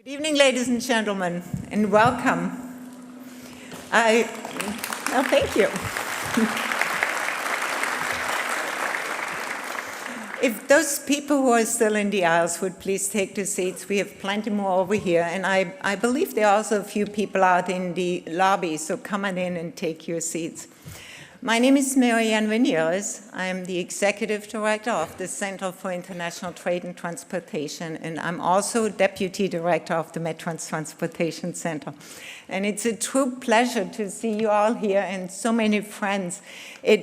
Good evening, ladies and gentlemen, and welcome. Thank you. If those people who are still in the aisles would please take their seats, we have plenty more over here, and I believe there are also a few people out in the lobby, so come on in and take your seats. My name is Marianne Veneres. I am the Executive Director of the Center for International Trade and Transportation, and I'm also Deputy Director of the MedTrans Transportation Center. And it's a true pleasure to see you all here and so many friends.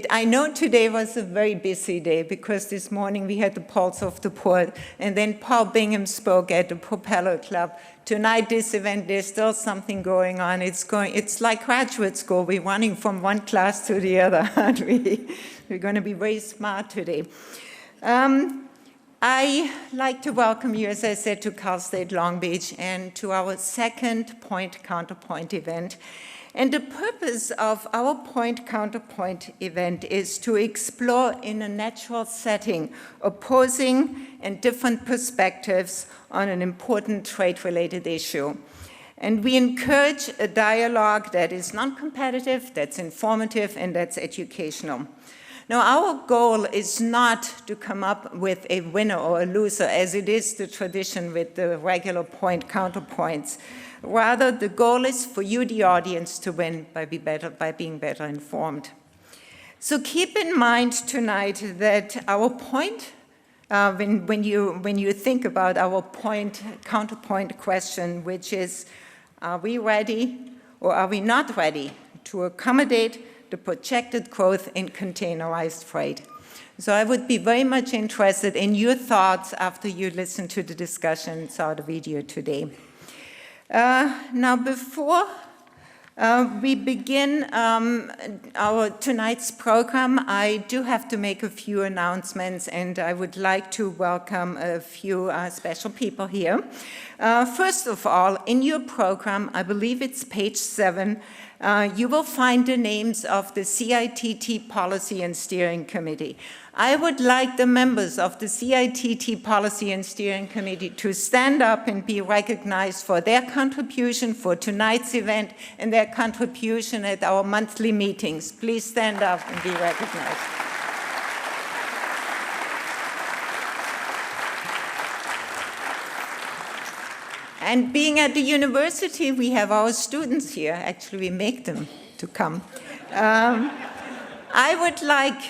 I know today was a very busy day because this morning we had the Pulse of the Port, and then Paul Bingham spoke at the Propeller Club. Tonight, this event, there's still something going on. It's like graduate school. We're running from one class to the other, aren't we? We're going to be very smart today. I like to welcome you, as I said, to Cal State Long Beach and to our second Point Counterpoint event. And the purpose of our Point Counterpoint event is to explore in a natural setting opposing and different perspectives on an important trade-related issue. And we encourage a dialogue that is non-competitive, that's informative, and that's educational. Now, our goal is not to come up with a winner or a loser, as it is the tradition with the regular point counterpoints. Rather, the goal is for you, the audience, to win by being better informed. So keep in mind tonight that our point, when you think about our point counterpoint question, which is, are we ready or are we not ready to accommodate the projected growth in containerized freight? So I would be very much interested in your thoughts after you listen to the discussion and saw the video today. Now, before we begin our tonight's program, I do have to make a few announcements, and I would like to welcome a few special people here. First of all, in your program, I believe it's page 7, you will find the names of the CITT Policy and Steering Committee. I would like the members of the CITT Policy and Steering Committee to stand up and be recognized for their contribution for tonight's event and their contribution at our monthly meetings. Please stand up and be recognized. And being at the university, we have our students here. Actually, we make them to come. I would like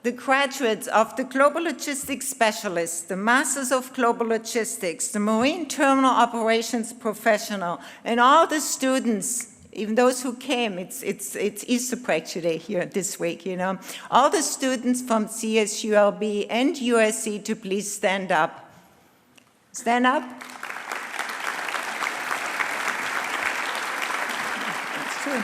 the graduates of the Global Logistics Specialists, the Masters of Global Logistics, the Marine Terminal Operations Professional, and all the students, even those who came, it's Easter break today here this week, you know, all the students from CSULB and USC to please stand up. Stand up. That's true.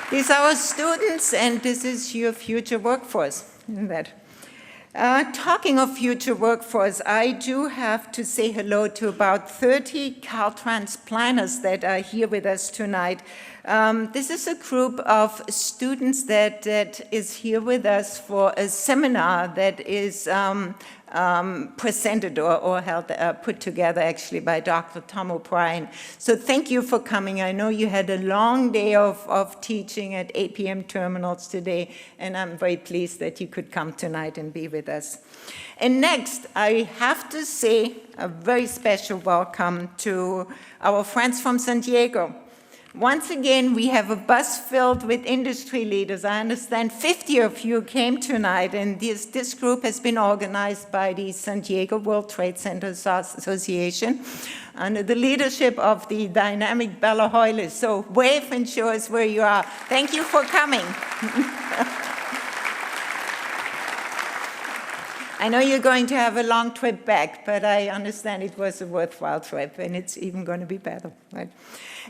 These are our students, and this is your future workforce. Isn't that? Talking of future workforce, I do have to say hello to about 30 Caltrans planners that are here with us tonight. This is a group of students that is here with us for a seminar that is presented or held, put together actually by Dr. Tom O'Brien. So thank you for coming. I know you had a long day of teaching at APM terminals today, and I'm very pleased that you could come tonight and be with us. And next, I have to say a very special welcome to our friends from San Diego. Once again, we have a bus filled with industry leaders. I understand 50 of you came tonight, and this group has been organized by the San Diego World Trade Center Association under the leadership of the dynamic Bella Hoyles. So wave and show us where you are. Thank you for coming. I know you're going to have a long trip back, but I understand it was a worthwhile trip, and it's even going to be better, right?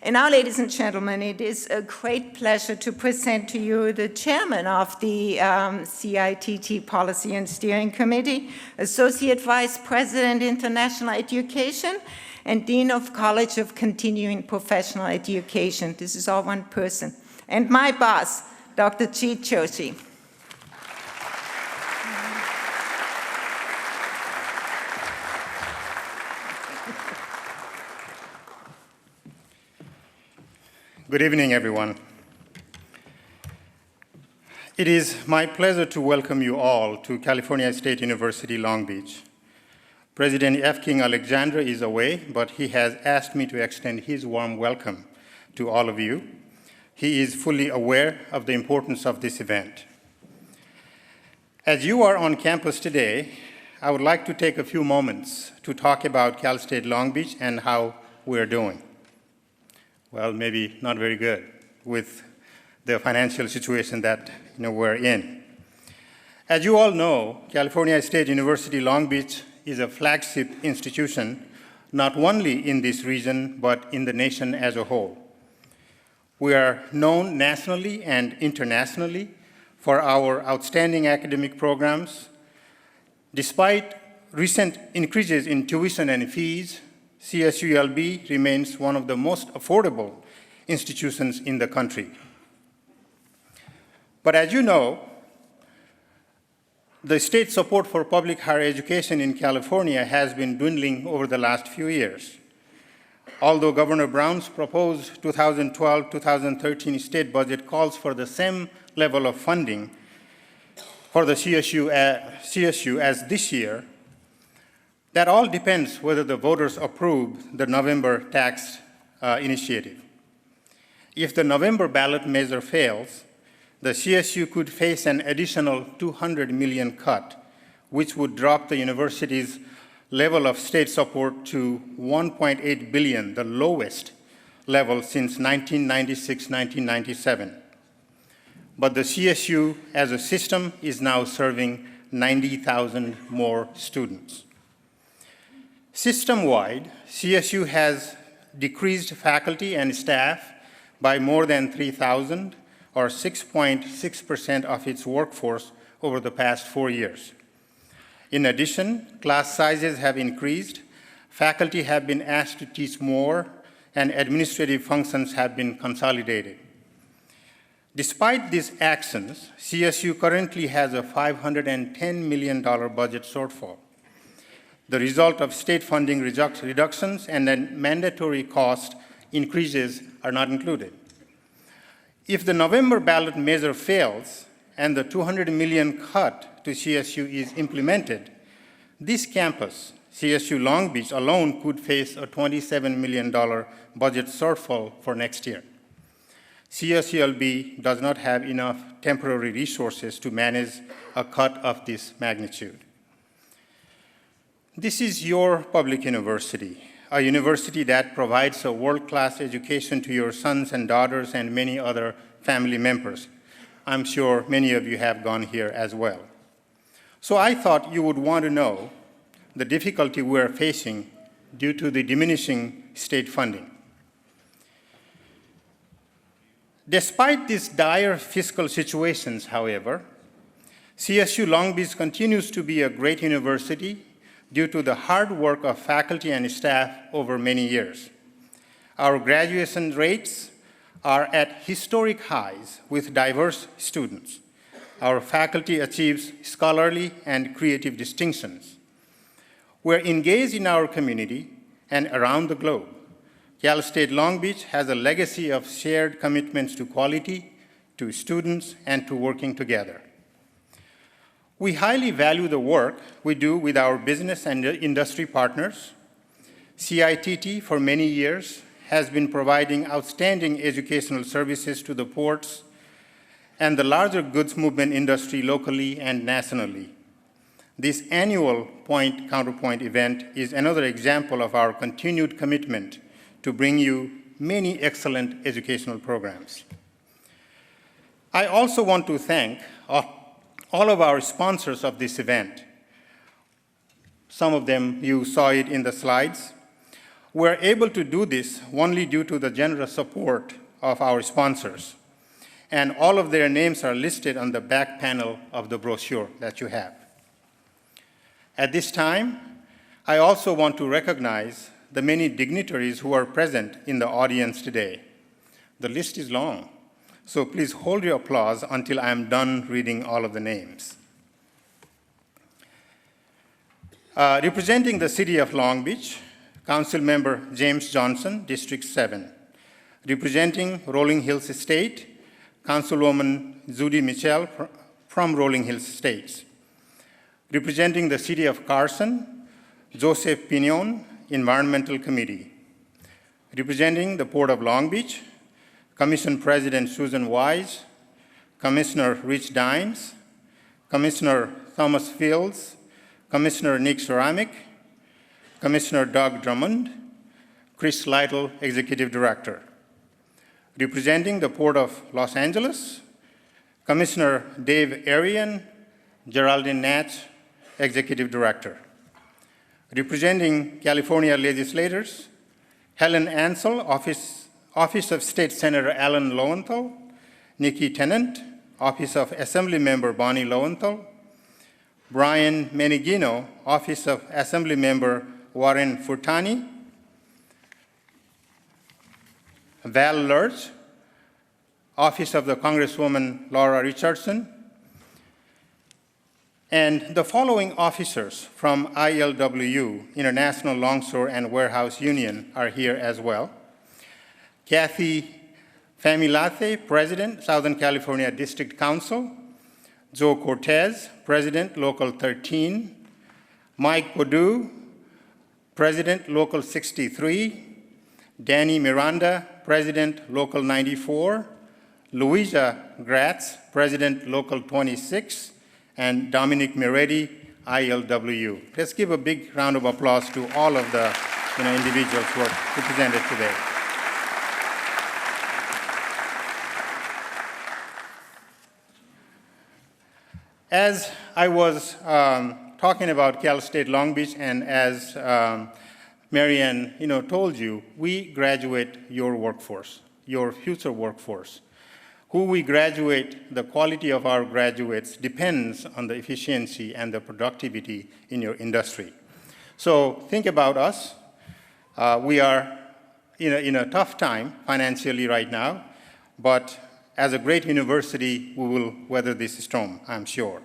And now, ladies and gentlemen, it is a great pleasure to present to you the chairman of the CITT Policy and Steering Committee, Associate Vice President, International Education, and Dean of College of Continuing Professional Education. This is all one person. And my boss, Dr. CITT Joshi. Good evening, everyone. It is my pleasure to welcome you all to California State University, Long Beach. President F. King Alexander is away, but he has asked me to extend his warm welcome to all of you. He is fully aware of the importance of this event. As you are on campus today, I would like to take a few moments to talk about Cal State Long Beach and how we're doing. Well, maybe not very good with the financial situation that we're in. As you all know, California State University Long Beach is a flagship institution, not only in this region, but in the nation as a whole. We are known nationally and internationally for our outstanding academic programs. Despite recent increases in tuition and fees, CSULB remains one of the most affordable institutions in the country. But as you know, the state support for public higher education in California has been dwindling over the last few years. Although Governor Brown's proposed 2012-2013 state budget calls for the same level of funding for the CSU as this year, that all depends whether the voters approve the November tax initiative. If the November ballot measure fails, the CSU could face an additional $200 million cut, which would drop the university's level of state support to $1.8 billion, the lowest level since 1996-1997. But the CSU as a system is now serving 90,000 more students. System-wide, CSU has decreased faculty and staff by more than 3,000, or 6.6% of its workforce over the past 4 years. In addition, class sizes have increased, faculty have been asked to teach more, and administrative functions have been consolidated. Despite these actions, CSU currently has a $510 million budget shortfall, the result of state funding reductions and then mandatory cost increases are not included. If the November ballot measure fails and the $200 million cut to CSU is implemented, this campus, CSU Long Beach alone, could face a $27 million budget shortfall for next year. CSULB does not have enough temporary resources to manage a cut of this magnitude. This is your public university, a university that provides a world-class education to your sons and daughters and many other family members. I'm sure many of you have gone here as well. So I thought you would want to know the difficulty we're facing due to the diminishing state funding. Despite these dire fiscal situations, however, CSU Long Beach continues to be a great university due to the hard work of faculty and staff over many years. Our graduation rates are at historic highs with diverse students. Our faculty achieves scholarly and creative distinctions. We're engaged in our community and around the globe. Cal State Long Beach has a legacy of shared commitments to quality, to students, and to working together. We highly value the work we do with our business and industry partners. CITT, for many years, has been providing outstanding educational services to the ports and the larger goods movement industry locally and nationally. This annual point-counterpoint event is another example of our continued commitment to bring you many excellent educational programs. I also want to thank all of our sponsors of this event. Some of them, you saw it in the slides. We're able to do this only due to the generous support of our sponsors. And all of their names are listed on the back panel of the brochure that you have. At this time, I also want to recognize the many dignitaries who are present in the audience today. The list is long, so please hold your applause until I am done reading all of the names. Representing the City of Long Beach, Council Member James Johnson, District 7. Representing Rolling Hills Estate, Councilwoman Judy Mitchell from Rolling Hills Estates. Representing the City of Carson, Joseph Pinion, Environmental Committee. Representing the Port of Long Beach, Commission President Susan Wise, Commissioner Rich Dines, Commissioner Thomas Fields, Commissioner Nick Ceramic, Commissioner Doug Drummond, Chris Lytle, Executive Director. Representing the Port of Los Angeles, Commissioner Dave Arian, Geraldine Natch, Executive Director. Representing California legislators, Helen Ansel, Office of State Senator Alan Lowenthal, Nikki Tennant, Office of Assembly Member Bonnie Lowenthal, Brian Menigino, Office of Assembly Member Warren Furtani, Val Lurch, Office of the Congresswoman Laura Richardson, and the following officers from ILWU, International Longshore and Warehouse Union, are here as well. Kathy Familate, President, Southern California District Council. Joe Cortez, President, Local 13. Mike Perdue, President, Local 63. Danny Miranda, President, Local 94. Louisa Gratz, President, Local 26. And Dominic Miretti, ILWU. Let's give a big round of applause to all of the individuals who are represented today. As I was talking about Cal State Long Beach, and as Marianne told you, we graduate your workforce, your future workforce. Who we graduate, the quality of our graduates depends on the efficiency and the productivity in your industry. So think about us. We are in a tough time financially right now, but as a great university, we will weather this storm, I'm sure.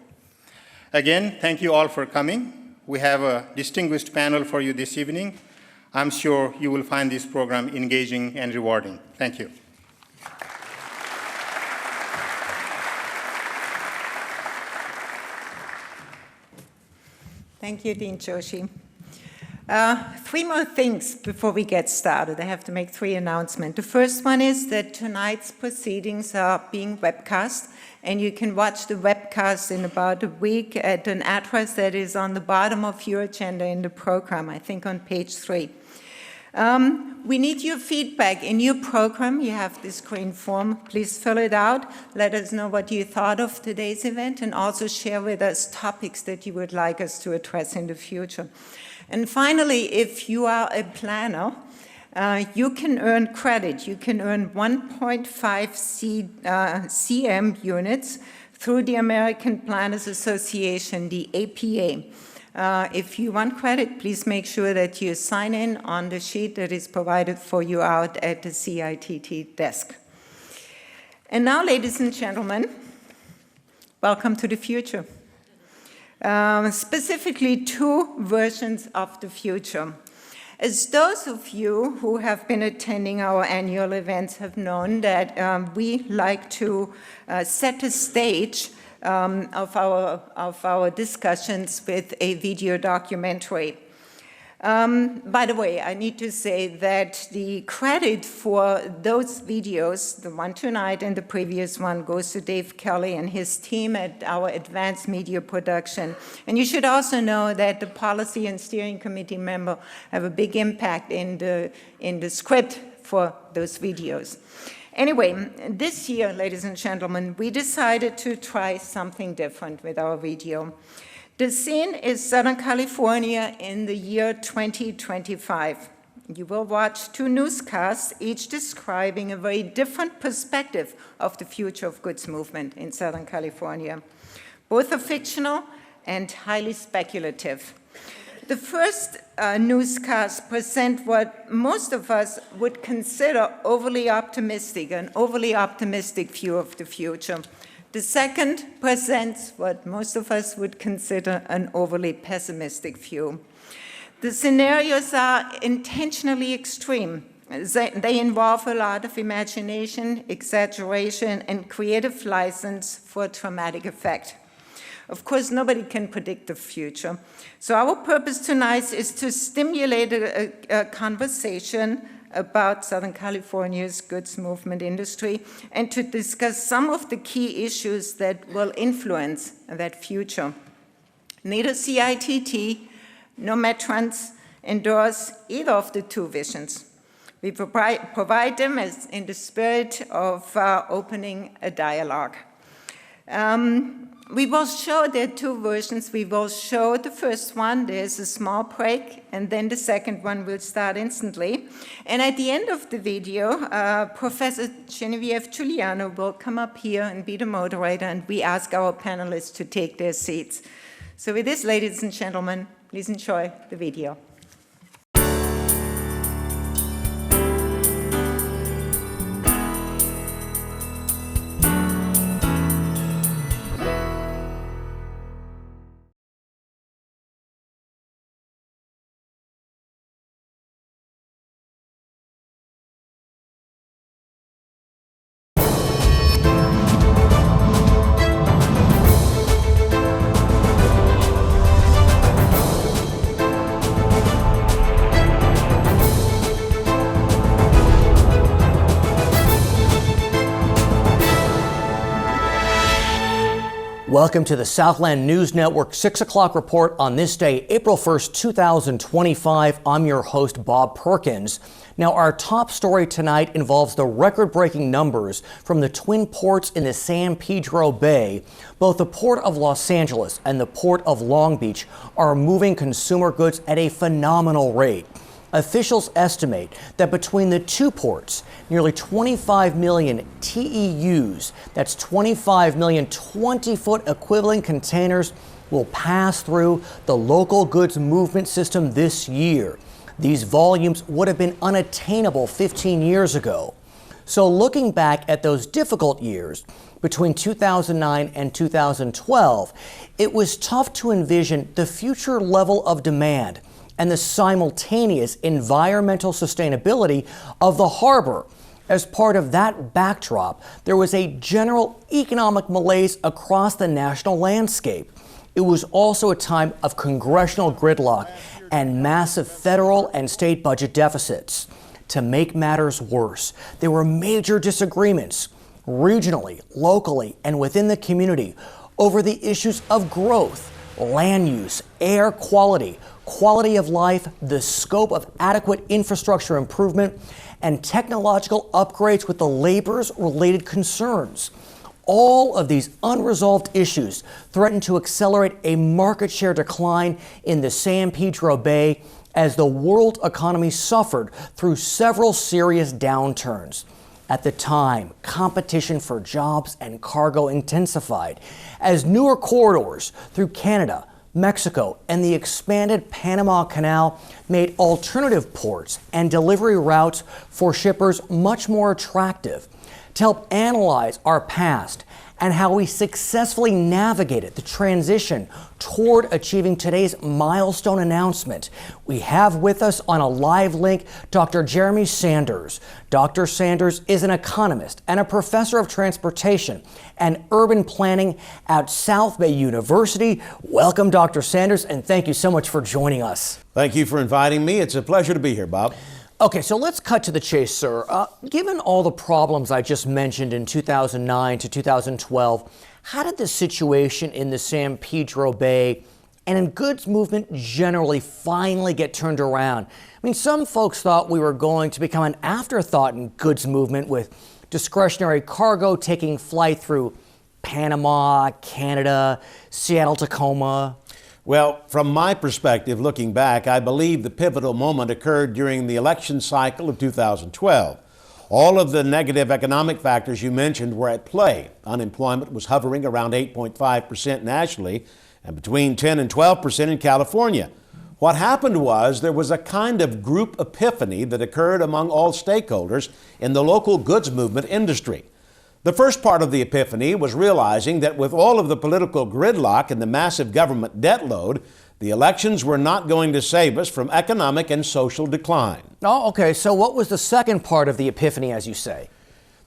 Again, thank you all for coming. We have a distinguished panel for you this evening. I'm sure you will find this program engaging and rewarding. Thank you. Thank you, Dean Joshi. Three more things before we get started. I have to make three announcements. The first one is that tonight's proceedings are being webcast, and you can watch the webcast in about a week at an address that is on the bottom of your agenda in the program, I think on page 3. We need your feedback. In your program, you have this green form. Please fill it out. Let us know what you thought of today's event, and also share with us topics that you would like us to address in the future. And finally, if you are a planner, you can earn credit. You can earn 1.5 CM units through the American Planners Association, the APA. If you want credit, please make sure that you sign in on the sheet that is provided for you out at the CITT desk. And now, ladies and gentlemen, welcome to the future. Specifically, two versions of the future. As those of you who have been attending our annual events have known, that we like to set the stage of our discussions with a video documentary. By the way, I need to say that the credit for those videos, the one tonight and the previous one, goes to Dave Kelly and his team at our Advanced Media Production. And you should also know that the Policy and Steering Committee members have a big impact in the script for those videos. Anyway, this year, ladies and gentlemen, we decided to try something different with our video. The scene is Southern California in the year 2025. You will watch two newscasts, each describing a very different perspective of the future of goods movement in Southern California. Both are fictional and highly speculative. The first newscast presents what most of us would consider overly optimistic, an overly optimistic view of the future. The second presents what most of us would consider an overly pessimistic view. The scenarios are intentionally extreme. They involve a lot of imagination, exaggeration, and creative license for a dramatic effect. Of course, nobody can predict the future. So our purpose tonight is to stimulate a conversation about Southern California's goods movement industry and to discuss some of the key issues that will influence that future. Neither CITT nor Metrans endorse either of the two visions. We provide them as in the spirit of opening a dialogue. We will show there are two versions. We will show the first one. There's a small break, and then the second one will start instantly. And at the end of the video, Professor Genevieve Giuliano will come up here and be the moderator, and we ask our panelists to take their seats. So with this, ladies and gentlemen, please enjoy the video. Welcome to the Southland News Network 6 o'clock report on this day, April 1st, 2025. I'm your host, Bob Perkins. Now, our top story tonight involves the record-breaking numbers from the twin ports in the San Pedro Bay. Both the Port of Los Angeles and the Port of Long Beach are moving consumer goods at a phenomenal rate. Officials estimate that between the two ports, nearly 25 million TEUs, that's 25 million 20-foot equivalent containers, will pass through the local goods movement system this year. These volumes would have been unattainable 15 years ago. So looking back at those difficult years, between 2009 and 2012, it was tough to envision the future level of demand and the simultaneous environmental sustainability of the harbor. As part of that backdrop, there was a general economic malaise across the national landscape. It was also a time of congressional gridlock and massive federal and state budget deficits. To make matters worse, there were major disagreements regionally, locally, and within the community over the issues of growth, land use, air quality, quality of life, the scope of adequate infrastructure improvement, and technological upgrades with the laborers-related concerns. All of these unresolved issues threaten to accelerate a market share decline in the San Pedro Bay as the world economy suffered through several serious downturns. At the time, competition for jobs and cargo intensified as newer corridors through Canada, Mexico, and the expanded Panama Canal made alternative ports and delivery routes for shippers much more attractive. To help analyze our past and how we successfully navigated the transition toward achieving today's milestone announcement, we have with us on a live link Dr. Jeremy Sanders. Dr. Sanders is an economist and a professor of transportation and urban planning at South Bay University. Welcome, Dr. Sanders, and thank you so much for joining us. Thank you for inviting me. It's a pleasure to be here, Bob. Okay, so let's cut to the chase, sir. Given all the problems I just mentioned in 2009 to 2012, how did the situation in the San Pedro Bay and in goods movement generally finally get turned around? I mean, some folks thought we were going to become an afterthought in goods movement with discretionary cargo taking flight through Panama, Canada, Seattle, Tacoma. Well, from my perspective, looking back, I believe the pivotal moment occurred during the election cycle of 2012. All of the negative economic factors you mentioned were at play. Unemployment was hovering around 8.5% nationally and between 10 and 12% in California. What happened was there was a kind of group epiphany that occurred among all stakeholders in the local goods movement industry. The first part of the epiphany was realizing that with all of the political gridlock and the massive government debt load, The elections were not going to save us from economic and social decline. Oh, okay. So what was the second part of the epiphany, as you say?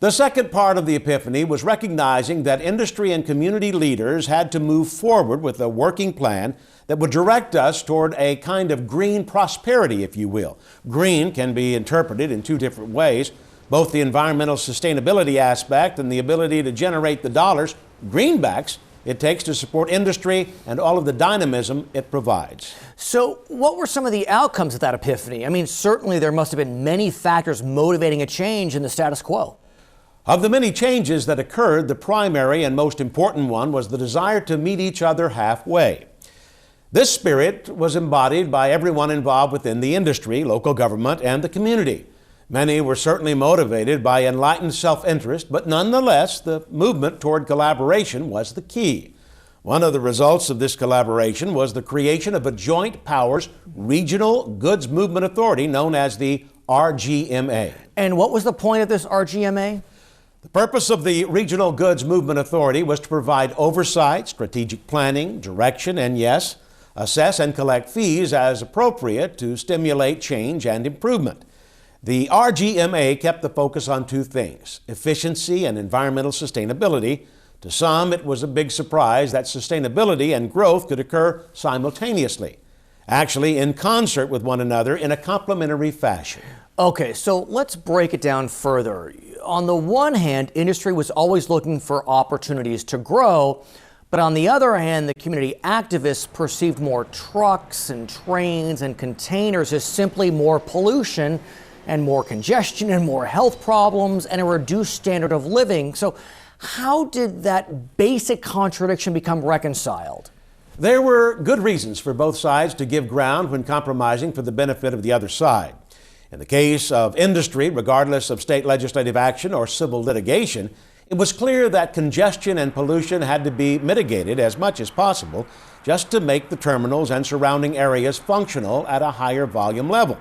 The second part of the epiphany was recognizing that industry and community leaders had to move forward with a working plan that would direct us toward a kind of green prosperity, if you will. Green can be interpreted in two different ways, both the environmental sustainability aspect and the ability to generate the dollars, greenbacks, it takes to support industry and all of the dynamism it provides. So what were some of the outcomes of that epiphany? I mean, certainly there must have been many factors motivating a change in the status quo. Of the many changes that occurred, the primary and most important one was the desire to meet each other halfway. This spirit was embodied by everyone involved within the industry, local government, and the community. Many were certainly motivated by enlightened self-interest, but nonetheless, the movement toward collaboration was the key. One of the results of this collaboration was the creation of a joint powers regional goods movement authority known as the RGMA. And what was the point of this RGMA? The purpose of the Regional Goods Movement Authority was to provide oversight, strategic planning, direction, and yes, assess and collect fees as appropriate to stimulate change and improvement. The RGMA kept the focus on two things: efficiency and environmental sustainability. To some, it was a big surprise that sustainability and growth could occur simultaneously, actually in concert with one another in a complementary fashion. Okay, so let's break it down further. On the one hand, industry was always looking for opportunities to grow, but on the other hand, the community activists perceived more trucks and trains and containers as simply more pollution and more congestion and more health problems and a reduced standard of living. So how did that basic contradiction become reconciled? There were good reasons for both sides to give ground when compromising for the benefit of the other side. In the case of industry, regardless of state legislative action or civil litigation, it was clear that congestion and pollution had to be mitigated as much as possible just to make the terminals and surrounding areas functional at a higher volume level.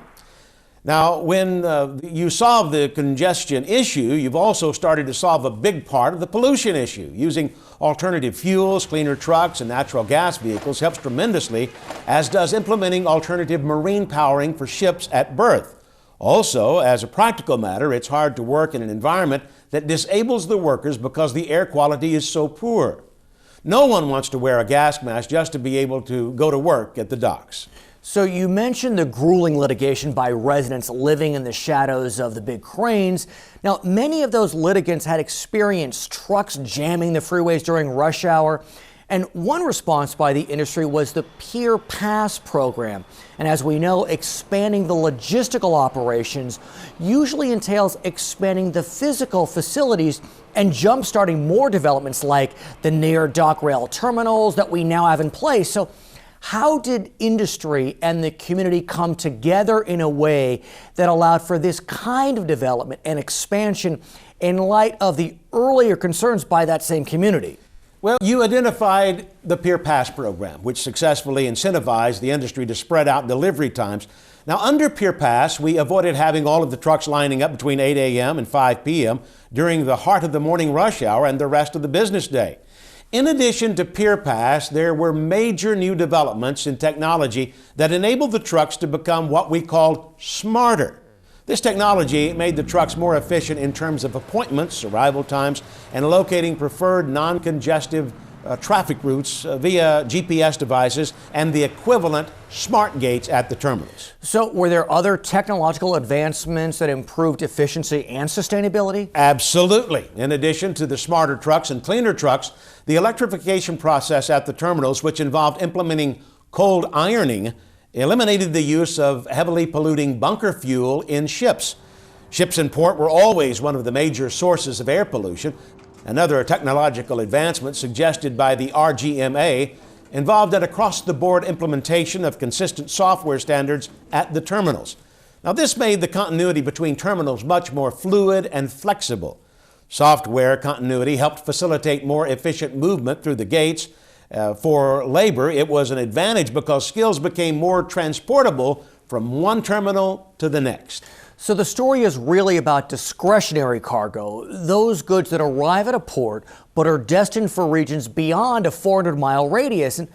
Now, when you solve the congestion issue, you've also started to solve a big part of the pollution issue. Using alternative fuels, cleaner trucks, and natural gas vehicles helps tremendously, as does implementing alternative marine powering for ships at berth. Also, as a practical matter, it's hard to work in an environment that disables the workers because the air quality is so poor. No one wants to wear a gas mask just to be able to go to work at the docks. So you mentioned the grueling litigation by residents living in the shadows of the big cranes. Now, many of those litigants had experienced trucks jamming the freeways during rush hour. And one response by the industry was the Pier Pass program. And as we know, expanding the logistical operations usually entails expanding the physical facilities and jump-starting more developments like the near dock rail terminals that we now have in place. So how did industry and the community come together in a way that allowed for this kind of development and expansion in light of the earlier concerns by that same community? Well, you identified the Pier Pass program, which successfully incentivized the industry to spread out delivery times. Now, under Pier Pass, we avoided having all of the trucks lining up between 8 a.m. and 5 p.m. during the heart of the morning rush hour and the rest of the business day. In addition to Pier Pass, there were major new developments in technology that enabled the trucks to become what we called smarter. This technology made the trucks more efficient in terms of appointments, arrival times, and locating preferred non-congestive traffic routes via GPS devices and the equivalent smart gates at the terminals. So were there other technological advancements that improved efficiency and sustainability? Absolutely. In addition to the smarter trucks and cleaner trucks, the electrification process at the terminals, which involved implementing cold ironing, eliminated the use of heavily polluting bunker fuel in ships. Ships in port were always one of the major sources of air pollution. Another technological advancement suggested by the RGMA involved an across-the-board implementation of consistent software standards at the terminals. Now, this made the continuity between terminals much more fluid and flexible. Software continuity helped facilitate more efficient movement through the gates. For labor, it was an advantage because skills became more transportable from one terminal to the next. So the story is really about discretionary cargo, those goods that arrive at a port but are destined for regions beyond a 400-mile radius. And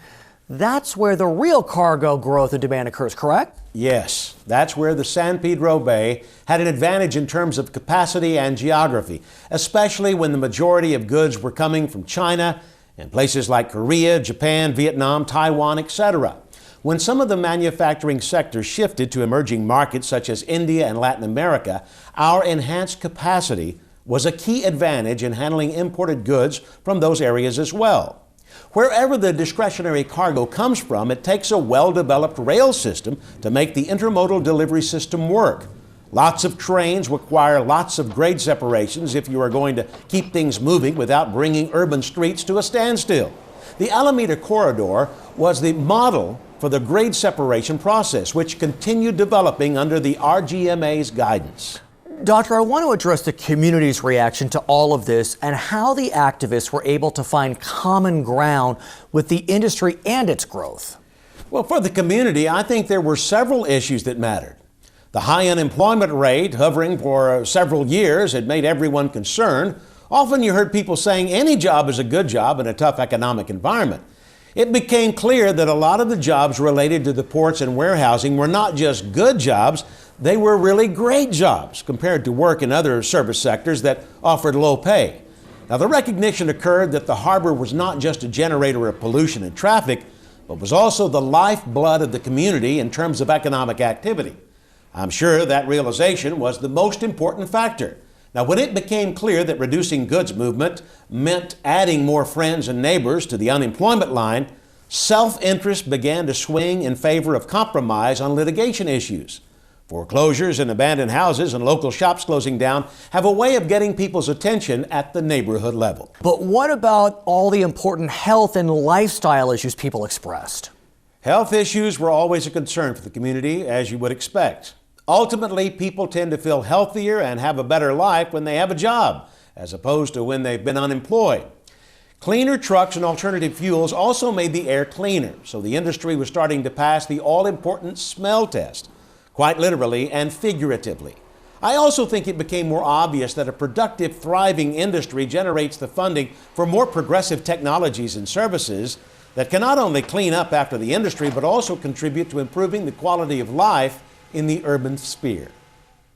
That's where the real cargo growth and demand occurs, correct? Yes, that's where the San Pedro Bay had an advantage in terms of capacity and geography, especially when the majority of goods were coming from China and places like Korea, Japan, Vietnam, Taiwan, etc. When some of the manufacturing sectors shifted to emerging markets such as India and Latin America, our enhanced capacity was a key advantage in handling imported goods from those areas as well. Wherever the discretionary cargo comes from, it takes a well-developed rail system to make the intermodal delivery system work. Lots of trains require lots of grade separations if you are going to keep things moving without bringing urban streets to a standstill. The Alameda Corridor was the model for the grade separation process, which continued developing under the RGMA's guidance. Doctor, I want to address the community's reaction to all of this and how the activists were able to find common ground with the industry and its growth. Well, for the community, I think there were several issues that mattered. The high unemployment rate, hovering for several years, had made everyone concerned. Often you heard people saying any job is a good job in a tough economic environment. It became clear that a lot of the jobs related to the ports and warehousing were not just good jobs, they were really great jobs compared to work in other service sectors that offered low pay. Now, the recognition occurred that the harbor was not just a generator of pollution and traffic, but was also the lifeblood of the community in terms of economic activity. I'm sure that realization was the most important factor. Now, when it became clear that reducing goods movement meant adding more friends and neighbors to the unemployment line, self-interest began to swing in favor of compromise on litigation issues. Foreclosures and abandoned houses and local shops closing down have a way of getting people's attention at the neighborhood level. But what about all the important health and lifestyle issues people expressed? Health issues were always a concern for the community, as you would expect. Ultimately, people tend to feel healthier and have a better life when they have a job, as opposed to when they've been unemployed. Cleaner trucks and alternative fuels also made the air cleaner, so the industry was starting to pass the all-important smell test, quite literally and figuratively. I also think it became more obvious that a productive, thriving industry generates the funding for more progressive technologies and services that can not only clean up after the industry, but also contribute to improving the quality of life in the urban sphere.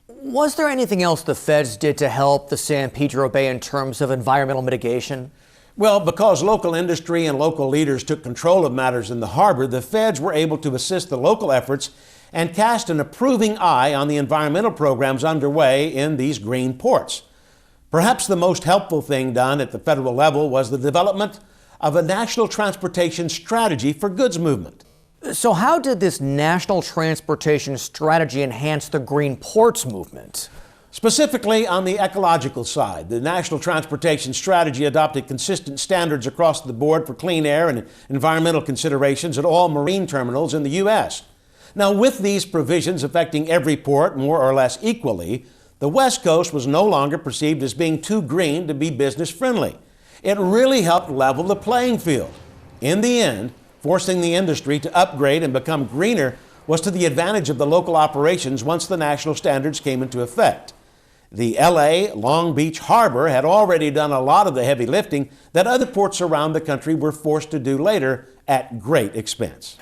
Was there anything else the feds did to help the San Pedro Bay in terms of environmental mitigation? Well, because local industry and local leaders took control of matters in the harbor, the feds were able to assist the local efforts and cast an approving eye on the environmental programs underway in these green ports. Perhaps the most helpful thing done at the federal level was the development of a national transportation strategy for goods movement. So how did this national transportation strategy enhance the green ports movement? Specifically on the ecological side, the National Transportation Strategy adopted consistent standards across the board for clean air and environmental considerations at all marine terminals in the U.S. Now, with these provisions affecting every port more or less equally, the West Coast was no longer perceived as being too green to be business friendly. It really helped level the playing field. In the end, forcing the industry to upgrade and become greener was to the advantage of the local operations once the national standards came into effect. The LA Long Beach Harbor had already done a lot of the heavy lifting that other ports around the country were forced to do later at great expense.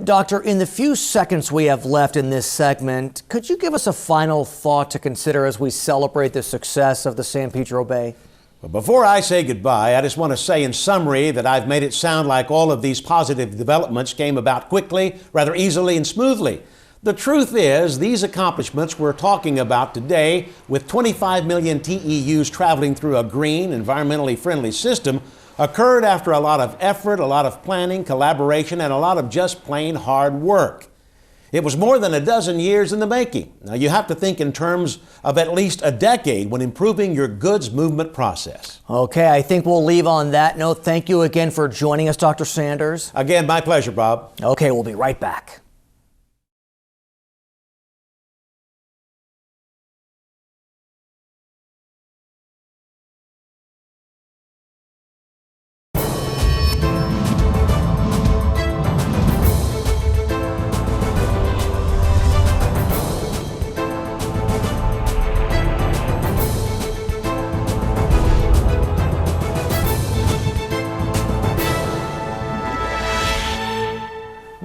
Doctor, in the few seconds we have left in this segment, could you give us a final thought to consider as we celebrate the success of the San Pedro Bay? But before I say goodbye, I just want to say in summary that I've made it sound like all of these positive developments came about quickly, rather easily and smoothly. The truth is, these accomplishments we're talking about today, with 25 million TEUs traveling through a green, environmentally friendly system, occurred after a lot of effort, a lot of planning, collaboration, and a lot of just plain hard work. It was more than a dozen years in the making. Now, you have to think in terms of at least a decade when improving your goods movement process. Okay, I think we'll leave on that note. Thank you again for joining us, Dr. Sanders. Again, my pleasure, Bob. Okay, we'll be right back.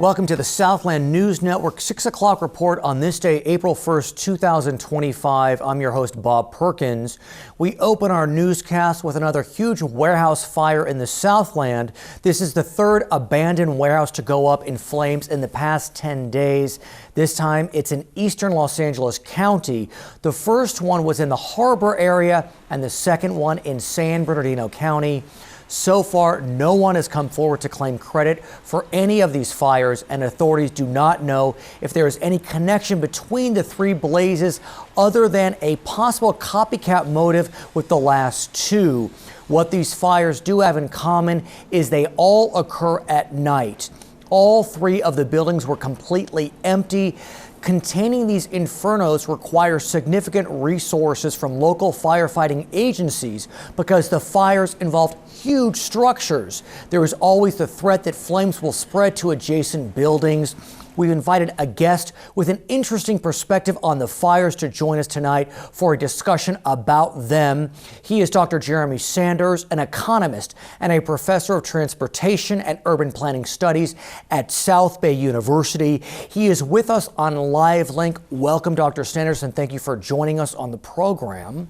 Welcome to the Southland News Network 6 o'clock report on this day, April 1st, 2025. I'm your host, Bob Perkins. We open our newscast with another huge warehouse fire in the Southland. This is the third abandoned warehouse to go up in flames in the past 10 days. This time it's in eastern Los Angeles County. The first one was in the Harbor area and the second one in San Bernardino County. So far, no one has come forward to claim credit for any of these fires, and authorities do not know if there is any connection between the three blazes other than a possible copycat motive with the last two. What these fires do have in common is they all occur at night. All three of the buildings were completely empty. Containing these infernos requires significant resources from local firefighting agencies because the fires involved huge structures. There is always the threat that flames will spread to adjacent buildings. We've invited a guest with an interesting perspective on the fires to join us tonight for a discussion about them. He is Dr. Jeremy Sanders, an economist and a professor of transportation and urban planning studies at South Bay University. He is with us on Live Link. Welcome, Dr. Sanders, and thank you for joining us on the program.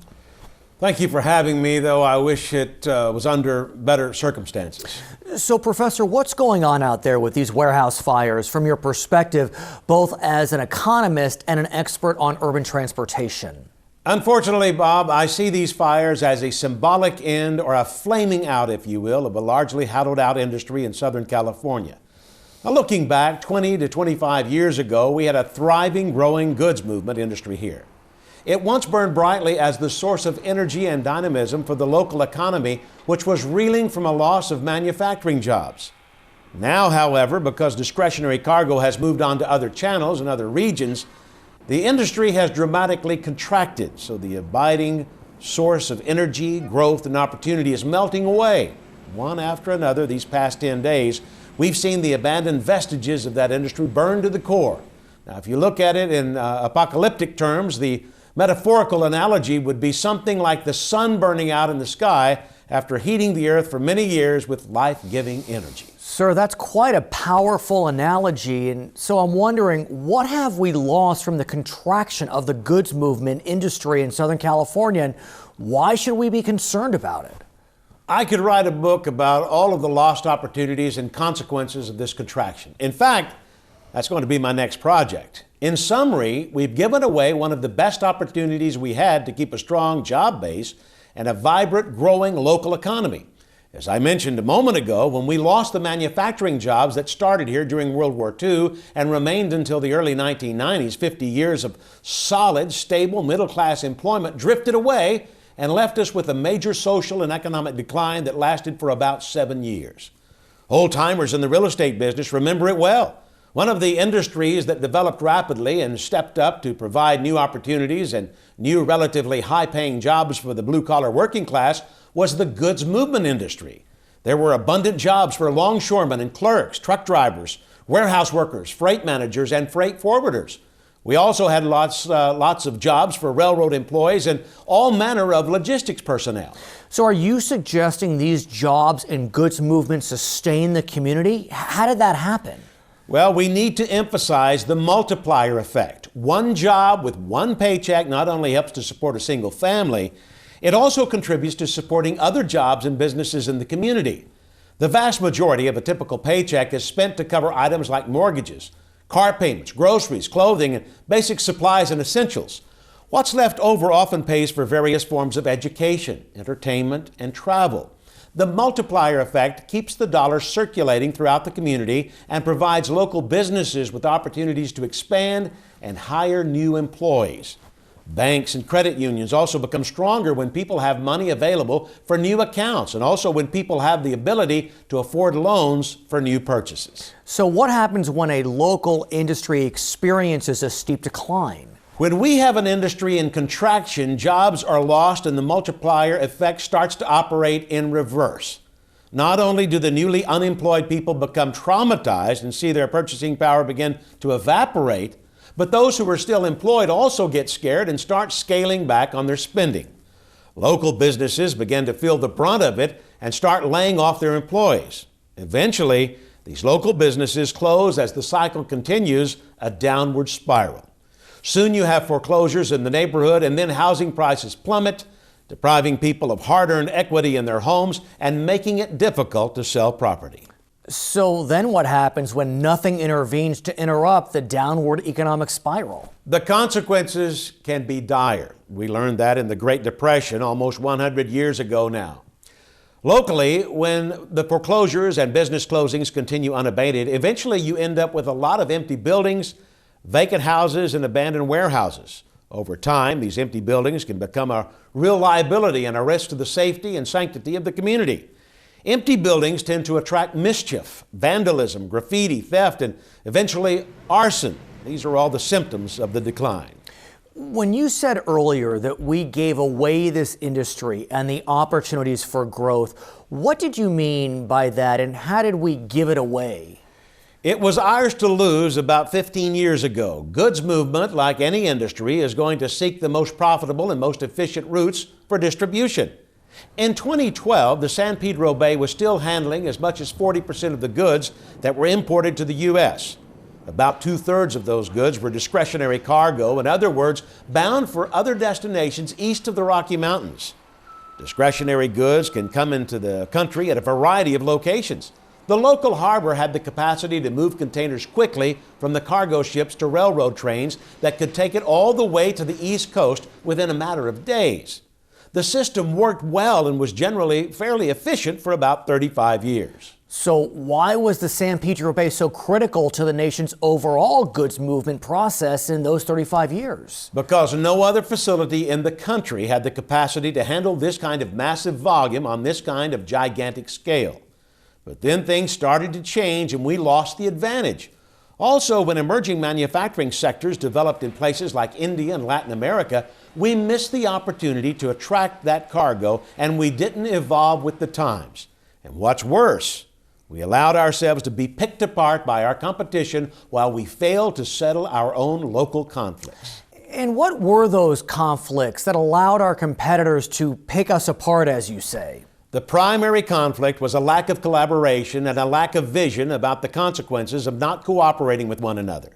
Thank you for having me, though I wish it was under better circumstances. So, Professor, what's going on out there with these warehouse fires from your perspective, both as an economist and an expert on urban transportation? Unfortunately, Bob, I see these fires as a symbolic end or a flaming out, if you will, of a largely hollowed out industry in Southern California. Now, looking back 20 to 25 years ago, we had a thriving, growing goods movement industry here. It once burned brightly as the source of energy and dynamism for the local economy, which was reeling from a loss of manufacturing jobs. Now, however, because discretionary cargo has moved on to other channels and other regions, the industry has dramatically contracted, so the abiding source of energy, growth, and opportunity is melting away. One after another, these past 10 days, we've seen the abandoned vestiges of that industry burn to the core. Now, if you look at it in apocalyptic terms, the metaphorical analogy would be something like the sun burning out in the sky after heating the earth for many years with life-giving energy. Sir, that's quite a powerful analogy. And so I'm wondering, what have we lost from the contraction of the goods movement industry in Southern California, and why should we be concerned about it? I could write a book about all of the lost opportunities and consequences of this contraction. In fact, that's going to be my next project. In summary, we've given away one of the best opportunities we had to keep a strong job base and a vibrant, growing local economy. As I mentioned a moment ago, when we lost the manufacturing jobs that started here during World War II and remained until the early 1990s, 50 years of solid, stable, middle-class employment drifted away and left us with a major social and economic decline that lasted for about 7 years. Old-timers in the real estate business remember it well. One of the industries that developed rapidly and stepped up to provide new opportunities and new relatively high-paying jobs for the blue-collar working class was the goods movement industry. There were abundant jobs for longshoremen and clerks, truck drivers, warehouse workers, freight managers, and freight forwarders. We also had lots of jobs for railroad employees and all manner of logistics personnel. So are you suggesting these jobs and goods movement sustain the community? How did that happen? Well, we need to emphasize the multiplier effect. One job with one paycheck not only helps to support a single family, it also contributes to supporting other jobs and businesses in the community. The vast majority of a typical paycheck is spent to cover items like mortgages, car payments, groceries, clothing, and basic supplies and essentials. What's left over often pays for various forms of education, entertainment, and travel. The multiplier effect keeps the dollar circulating throughout the community and provides local businesses with opportunities to expand and hire new employees. Banks and credit unions also become stronger when people have money available for new accounts and also when people have the ability to afford loans for new purchases. So what happens when a local industry experiences a steep decline? When we have an industry in contraction, jobs are lost and the multiplier effect starts to operate in reverse. Not only do the newly unemployed people become traumatized and see their purchasing power begin to evaporate, but those who are still employed also get scared and start scaling back on their spending. Local businesses begin to feel the brunt of it and start laying off their employees. Eventually, These local businesses close as the cycle continues a downward spiral. Soon you have foreclosures in the neighborhood, and then housing prices plummet, depriving people of hard-earned equity in their homes and making it difficult to sell property. So then what happens when nothing intervenes to interrupt the downward economic spiral? The consequences can be dire. We learned that in the Great Depression almost 100 years ago now. Locally, when the foreclosures and business closings continue unabated, eventually you end up with a lot of empty buildings, vacant houses, and abandoned warehouses. Over time, these empty buildings can become a real liability and a risk to the safety and sanctity of the community. Empty buildings tend to attract mischief, vandalism, graffiti, theft, and eventually arson. These are all the symptoms of the decline. When you said earlier that we gave away this industry and the opportunities for growth, what did you mean by that, and how did we give it away? It was ours to lose about 15 years ago. Goods movement, like any industry, is going to seek the most profitable and most efficient routes for distribution. In 2012, the San Pedro Bay was still handling as much as 40% of the goods that were imported to the U.S. About 2/3 of those goods were discretionary cargo, in other words, bound for other destinations east of the Rocky Mountains. Discretionary goods can come into the country at a variety of locations. The local harbor had the capacity to move containers quickly from the cargo ships to railroad trains that could take it all the way to the East Coast within a matter of days. The system worked well and was generally fairly efficient for about 35 years. So why was the San Pedro Bay so critical to the nation's overall goods movement process in those 35 years? Because no other facility in the country had the capacity to handle this kind of massive volume on this kind of gigantic scale. But then things started to change and we lost the advantage. Also, when emerging manufacturing sectors developed in places like India and Latin America, we missed the opportunity to attract that cargo, and we didn't evolve with the times. And what's worse, we allowed ourselves to be picked apart by our competition while we failed to settle our own local conflicts. And what were those conflicts that allowed our competitors to pick us apart, as you say? The primary conflict was a lack of collaboration and a lack of vision about the consequences of not cooperating with one another.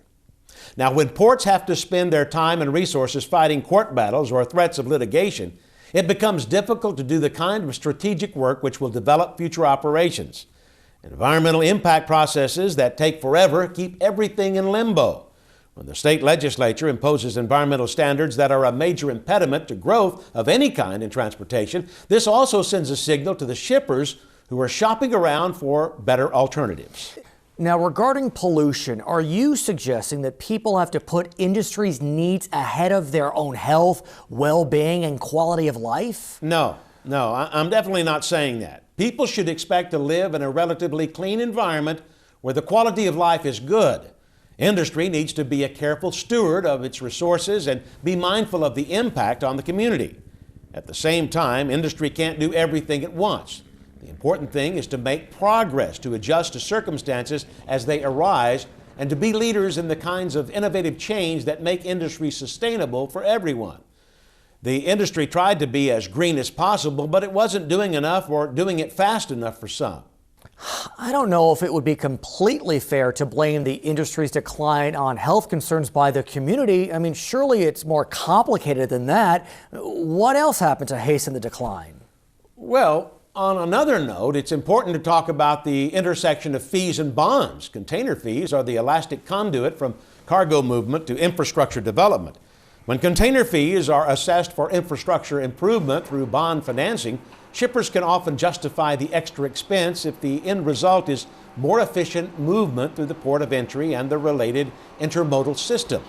Now, when ports have to spend their time and resources fighting court battles or threats of litigation, it becomes difficult to do the kind of strategic work which will develop future operations. Environmental impact processes that take forever keep everything in limbo. When the state legislature imposes environmental standards that are a major impediment to growth of any kind in transportation, this also sends a signal to the shippers who are shopping around for better alternatives. Now, regarding pollution, are you suggesting that people have to put industry's needs ahead of their own health, well-being, and quality of life? No, I'm definitely not saying that. People should expect to live in a relatively clean environment where the quality of life is good. Industry needs to be a careful steward of its resources and be mindful of the impact on the community. At the same time, industry can't do everything at once. The important thing is to make progress, to adjust to circumstances as they arise, and to be leaders in the kinds of innovative change that make industry sustainable for everyone. The industry tried to be as green as possible, but it wasn't doing enough or doing it fast enough for some. I don't know if it would be completely fair to blame the industry's decline on health concerns by the community. I mean, surely it's more complicated than that. What else happened to hasten the decline? Well, on another note, it's important to talk about the intersection of fees and bonds. Container fees are the elastic conduit from cargo movement to infrastructure development. When container fees are assessed for infrastructure improvement through bond financing, shippers can often justify the extra expense if the end result is more efficient movement through the port of entry and the related intermodal system.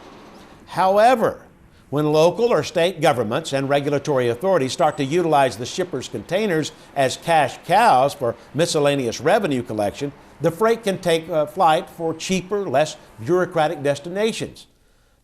However, when local or state governments and regulatory authorities start to utilize the shippers' containers as cash cows for miscellaneous revenue collection, the freight can take flight for cheaper, less bureaucratic destinations.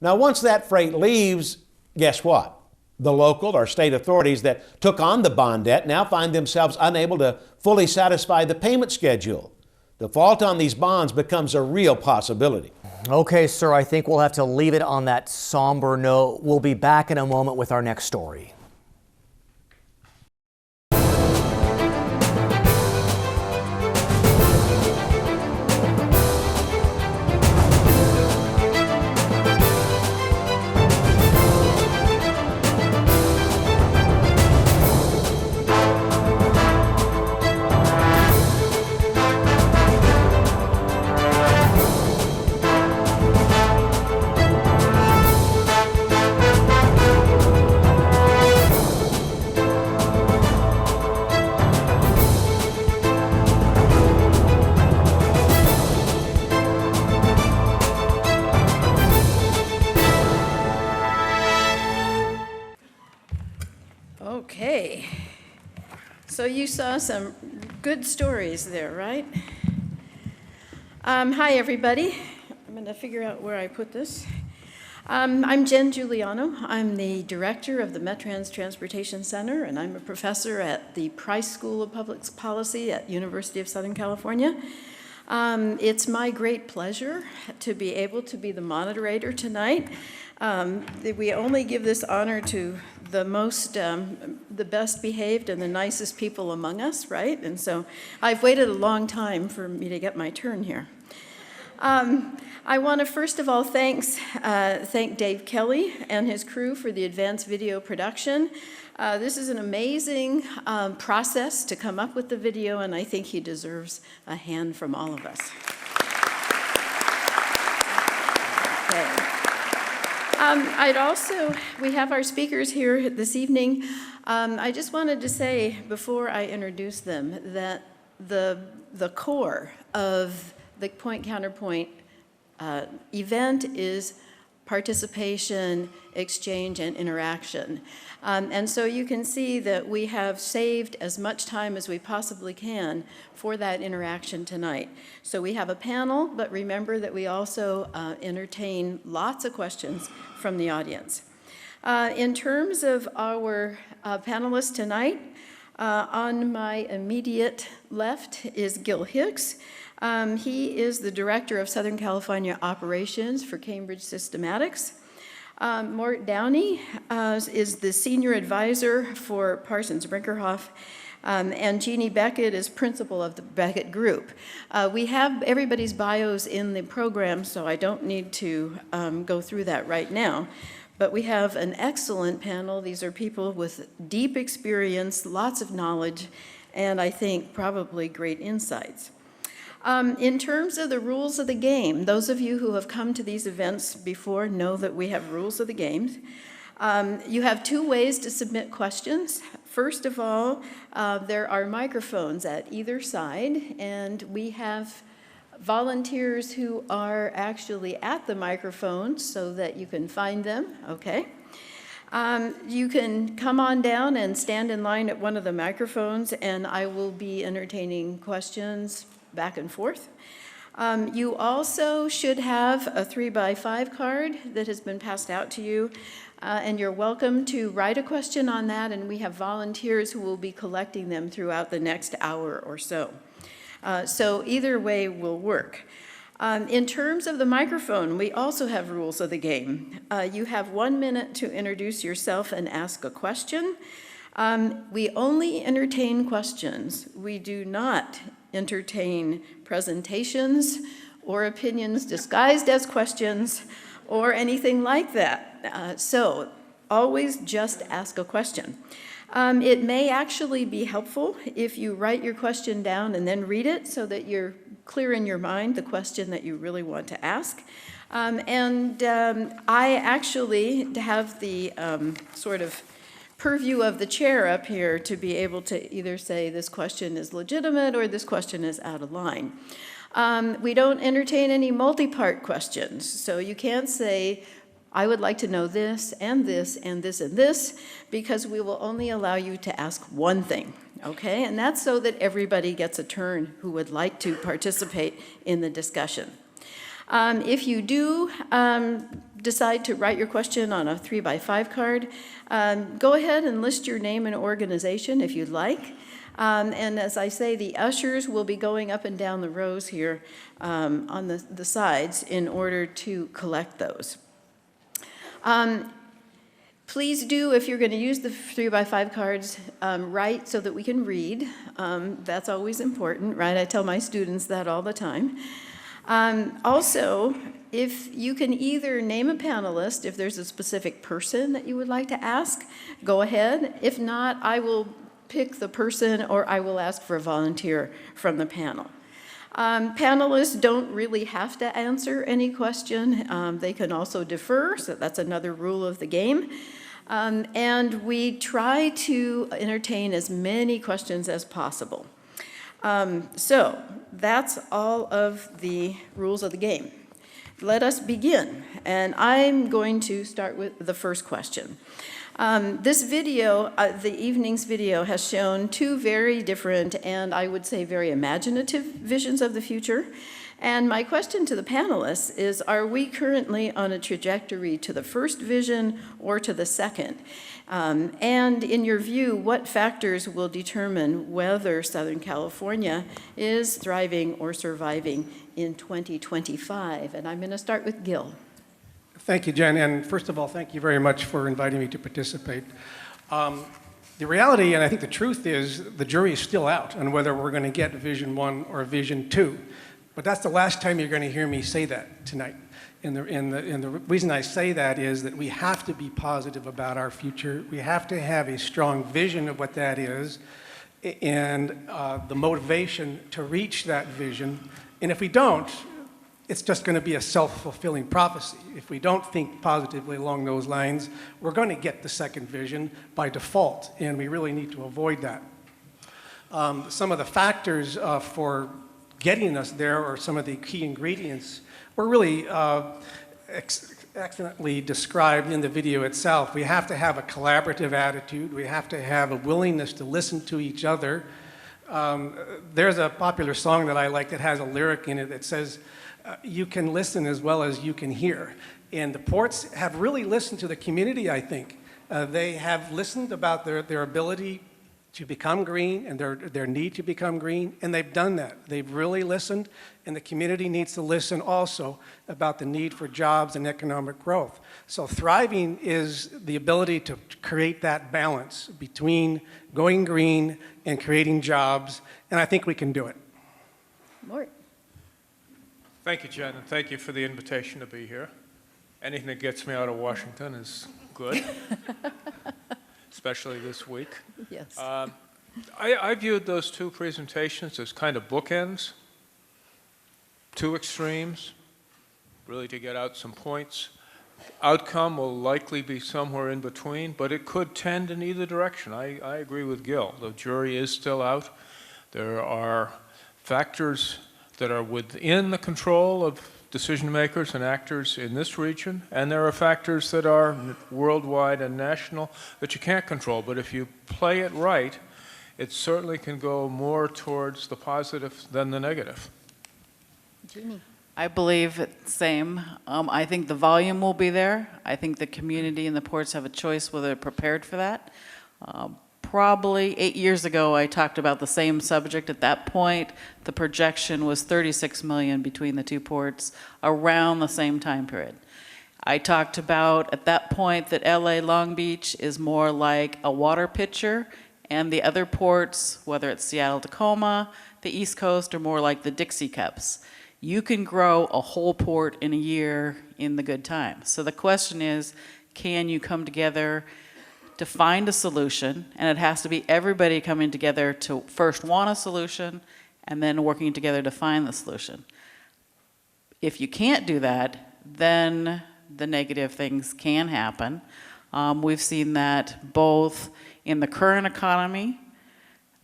Now, once that freight leaves, guess what? The local or state authorities that took on the bond debt now find themselves unable to fully satisfy the payment schedule. Default on these bonds becomes a real possibility. Okay, sir, I think we'll have to leave it on that somber note. We'll be back in a moment with our next story. Okay, so you saw some good stories there, right? Hi, everybody. I'm going to figure out where I put this. I'm Jen Giuliano. I'm the director of the Metrans Transportation Center, and I'm a professor at the Price School of Public Policy at University of Southern California. It's my great pleasure to be able to be the moderator tonight. We only give this honor to the best behaved and the nicest people among us, right? And so I've waited a long time for me to get my turn here. I want to first of all thank Dave Kelly and his crew for the advanced video production. This is an amazing process to come up with the video, and I think he deserves a hand from all of us. Okay. We have our speakers here this evening. I just wanted to say before I introduce them that the core of the Point Counterpoint event is participation, exchange, and interaction. And so you can see that we have saved as much time as we possibly can for that interaction tonight. So we have a panel, but remember that we also entertain lots of questions from the audience. In terms of our panelists tonight, on my immediate left is Gil Hicks. He is the Director of Southern California Operations for Cambridge Systematics. Mort Downey is the Senior Advisor for Parsons Brinkerhoff, and Jeannie Beckett is Principal of the Beckett Group. We have everybody's bios in the program, so I don't need to go through that right now. But we have an excellent panel. These are people with deep experience, lots of knowledge, and I think probably great insights. In terms of the rules of the game, those of you who have come to these events before know that we have rules of the game. You have two ways to submit questions. First of all, there are microphones at either side, and we have volunteers who are actually at the microphones so that you can find them, okay? You can come on down and stand in line at one of the microphones, and I will be entertaining questions back and forth. You also should have a 3x5 card that has been passed out to you, and you're welcome to write a question on that, and we have volunteers who will be collecting them throughout the next hour or so. So either way will work. In terms of the microphone, we also have rules of the game. You have 1 minute to introduce yourself and ask a question. We only entertain questions. We do not entertain presentations or opinions disguised as questions or anything like that. So always just ask a question. It may actually be helpful if you write your question down and then read it so that you're clear in your mind the question that you really want to ask. I actually have the sort of purview of the chair up here to be able to either say this question is legitimate or this question is out of line. We don't entertain any multi-part questions, so you can't say, I would like to know this and this and this and this, because we will only allow you to ask one thing, okay? And that's so that everybody gets a turn who would like to participate in the discussion. If you do decide to write your question on a 3x5 card, go ahead and list your name and organization if you'd like. And as I say, the ushers will be going up and down the rows here on the sides in order to collect those. Please do, if you're going to use the 3x5 cards, write so that we can read. That's always important, right? I tell my students that all the time. Also, if you can either name a panelist, if there's a specific person that you would like to ask, go ahead. If not, I will pick the person or I will ask for a volunteer from the panel. Panelists don't really have to answer any question. They can also defer, so that's another rule of the game. And we try to entertain as many questions as possible. So that's all of the rules of the game. let us begin. And I'm going to start with the first question. This video, the evening's video, has shown two very different and I would say very imaginative visions of the future. And my question to the panelists is, are we currently on a trajectory to the first vision or to the second? And in your view, what factors will determine whether Southern California is thriving or surviving in 2025? And I'm going to start with Gil. Thank you, Jen. And first of all, thank you very much for inviting me to participate. The reality, and I think the truth is, the jury is still out on whether we're going to get Vision 1 or Vision 2. But that's the last time you're going to hear me say that tonight. And the reason I say that is that we have to be positive about our future. We have to have a strong vision of what that is and the motivation to reach that vision. And if we don't, it's just going to be a self-fulfilling prophecy. If we don't think positively along those lines, we're going to get the second vision by default, and we really need to avoid that. Some of the factors for getting us there, or some of the key ingredients, were really excellently described in the video itself. We have to have a collaborative attitude. We have to have a willingness to listen to each other. There's a popular song that I like that has a lyric in it that says, you can listen as well as you can hear. And the ports have really listened to the community, I think. They have listened about their ability to become green and their need to become green, and they've done that. They've really listened, and the community needs to listen also about the need for jobs and economic growth. So thriving is the ability to create that balance between going green and creating jobs, and I think we can do it. Mort. Thank you, Jen, and thank you for the invitation to be here. Anything that gets me out of Washington is good, especially this week. Yes. I viewed those two presentations as kind of bookends, two extremes, really to get out some points. Outcome will likely be somewhere in between, but it could tend in either direction. I agree with Gil. The jury is still out. There are factors that are within the control of decision makers and actors in this region, and there are factors that are worldwide and national that you can't control. But if you play it right, it certainly can go more towards the positive than the negative. Jeannie. I believe it's the same. I think the volume will be there. I think the community and the ports have a choice whether they're prepared for that. Probably 8 years ago, I talked about the same subject. At that point, the projection was 36 million between the two ports around the same time period. I talked about at that point that LA Long Beach is more like a water pitcher, and the other ports, whether it's Seattle, Tacoma, the East Coast, are more like the Dixie cups. You can grow a whole port in a year in the good times. So the question is, can you come together to find a solution? And it has to be everybody coming together to first want a solution and then working together to find the solution. If you can't do that, then the negative things can happen. We've seen that both in the current economy,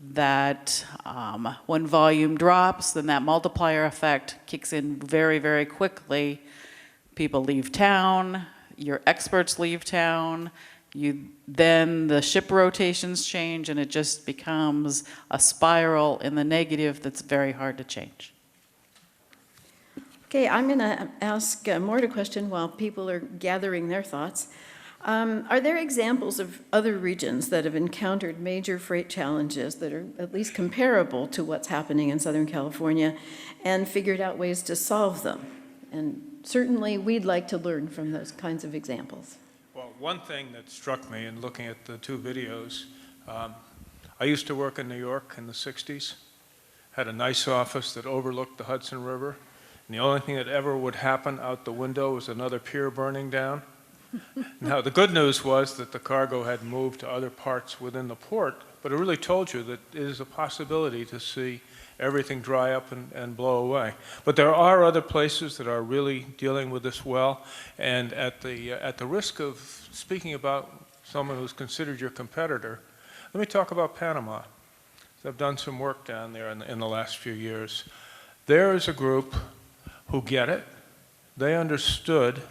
that when volume drops, then that multiplier effect kicks in very, very quickly. People leave town, your experts leave town, then the ship rotations change, and it just becomes a spiral in the negative that's very hard to change. Okay, I'm going to ask Mort a question while people are gathering their thoughts. Are there examples of other regions that have encountered major freight challenges that are at least comparable to what's happening in Southern California and figured out ways to solve them? And certainly we'd like to learn from those kinds of examples. Well, one thing that struck me in looking at the two videos, I used to work in New York in the 60s, had a nice office that overlooked the Hudson River, and the only thing that ever would happen out the window was another pier burning down. Now, the good news was that the cargo had moved to other parts within the port, but it really told you that it is a possibility to see everything dry up and blow away. But there are other places that are really dealing with this well, and at the risk of speaking about someone who's considered your competitor, let me talk about Panama. I've done some work down there in the last few years. There is a group who get it. they understood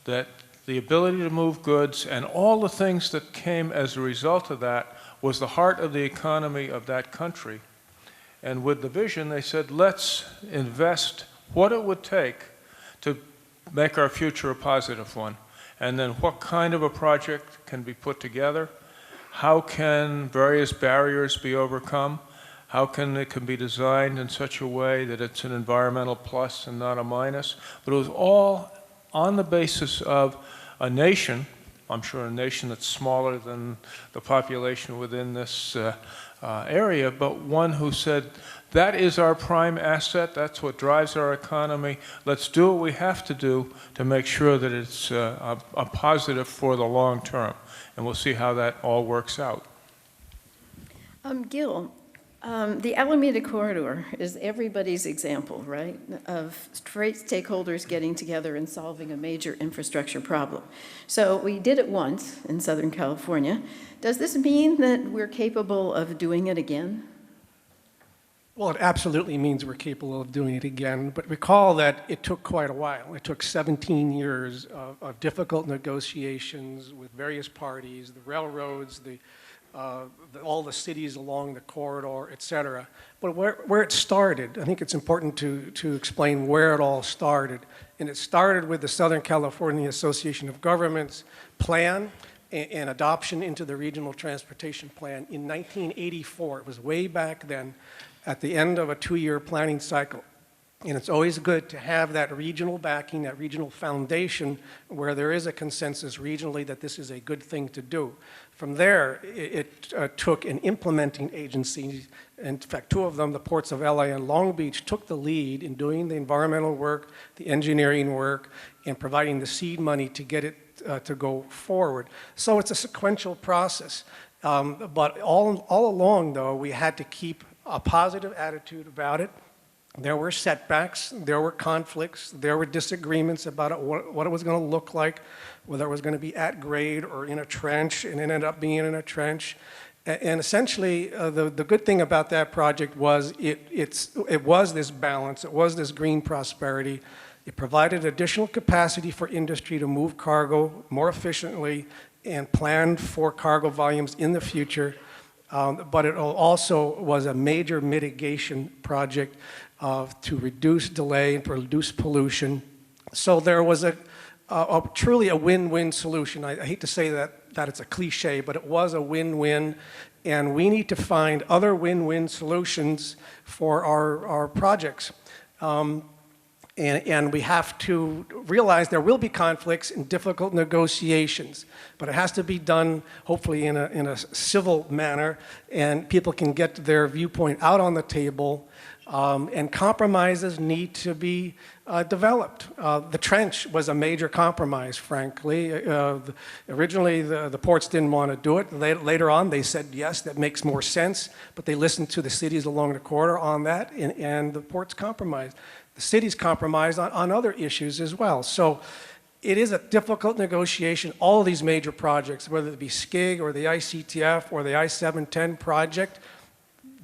that the ability to move goods and all the things that came as a result of that was the heart of the economy of that country. And with the vision, they said, let's invest what it would take to make our future a positive one. And then what kind of a project can be put together? How can various barriers be overcome? How can it can be designed in such a way that it's an environmental plus and not a minus? But it was all on the basis of a nation, I'm sure a nation that's smaller than the population within this area, but one who said, that is our prime asset, that's what drives our economy, let's do what we have to do to make sure that it's a positive for the long term. And we'll see how that all works out. Gil, the Alameda Corridor is everybody's example, right, of great stakeholders getting together and solving a major infrastructure problem. So we did it once in Southern California. Does this mean that we're capable of doing it again? Well, it absolutely means we're capable of doing it again, but recall that it took quite a while. It took 17 years of difficult negotiations with various parties, the railroads, all the cities along the corridor, et cetera. But where it started, I think it's important to explain where it all started. And it started with the Southern California Association of Governments plan and adoption into the Regional Transportation Plan in 1984. It was way back then, at the end of a 2-year planning cycle. And it's always good to have that regional backing, that regional foundation where there is a consensus regionally that this is a good thing to do. From there, it took an implementing agency. In fact, 2 of them, the ports of LA and Long Beach, took the lead in doing the environmental work, the engineering work, and providing the seed money to get it to go forward. So it's a sequential process. But all along, though, we had to keep a positive attitude about it. There were setbacks, there were conflicts, there were disagreements about what it was going to look like, whether it was going to be at grade or in a trench, and it ended up being in a trench. And essentially, the good thing about that project was it was this balance, it was this green prosperity. It provided additional capacity for industry to move cargo more efficiently and planned for cargo volumes in the future. But it also was a major mitigation project to reduce delay and to reduce pollution. So there was truly a win-win solution. I hate to say that it's a cliche, but it was a win-win. And we need to find other win-win solutions for our projects. And we have to realize there will be conflicts and difficult negotiations, but it has to be done hopefully in a civil manner, and people can get their viewpoint out on the table, and compromises need to be developed. The trench was a major compromise, frankly. Originally, the ports didn't want to do it. Later on, they said, yes, that makes more sense, but they listened to the cities along the corridor on that, and the ports compromised. The cities compromised on other issues as well. So it is a difficult negotiation. All of these major projects, whether it be SCIG or the ICTF or the I-710 project,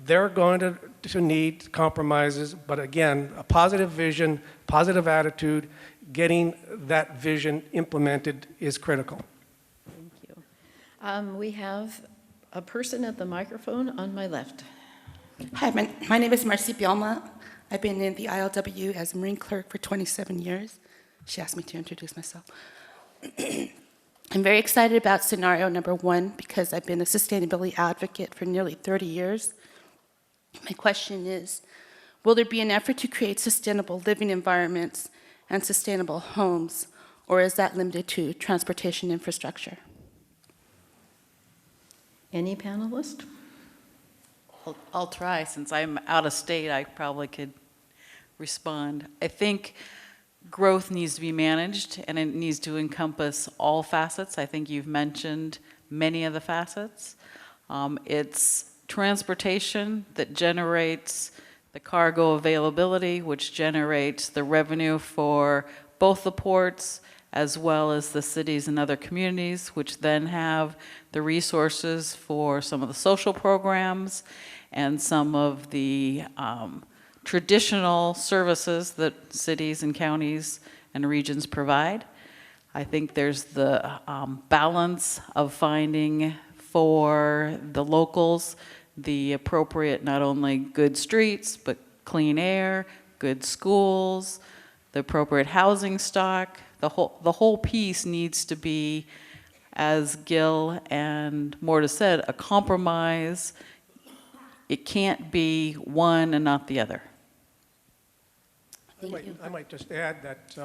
they're going to need compromises. But again, a positive vision, positive attitude, getting that vision implemented is critical. Thank you. We have a person at the microphone on my left. Hi, my name is Marcy Bielma. I've been in the ILW as a Marine clerk for 27 years. She asked me to introduce myself. I'm very excited about scenario number 1 because I've been a sustainability advocate for nearly 30 years. My question is, will there be an effort to create sustainable living environments and sustainable homes, or is that limited to transportation infrastructure? Any panelist? I'll try. Since I'm out of state, I probably could respond. I think growth needs to be managed, and it needs to encompass all facets. I think you've mentioned many of the facets. It's transportation that generates the cargo availability, which generates the revenue for both the ports as well as the cities and other communities, which then have the resources for some of the social programs and some of the traditional services that cities and counties and regions provide. I think there's the balance of finding for the locals the appropriate, not only good streets, but clean air, good schools, the appropriate housing stock. The whole piece needs to be, as Gil and Morta said, a compromise. It can't be one and not the other. I might just add that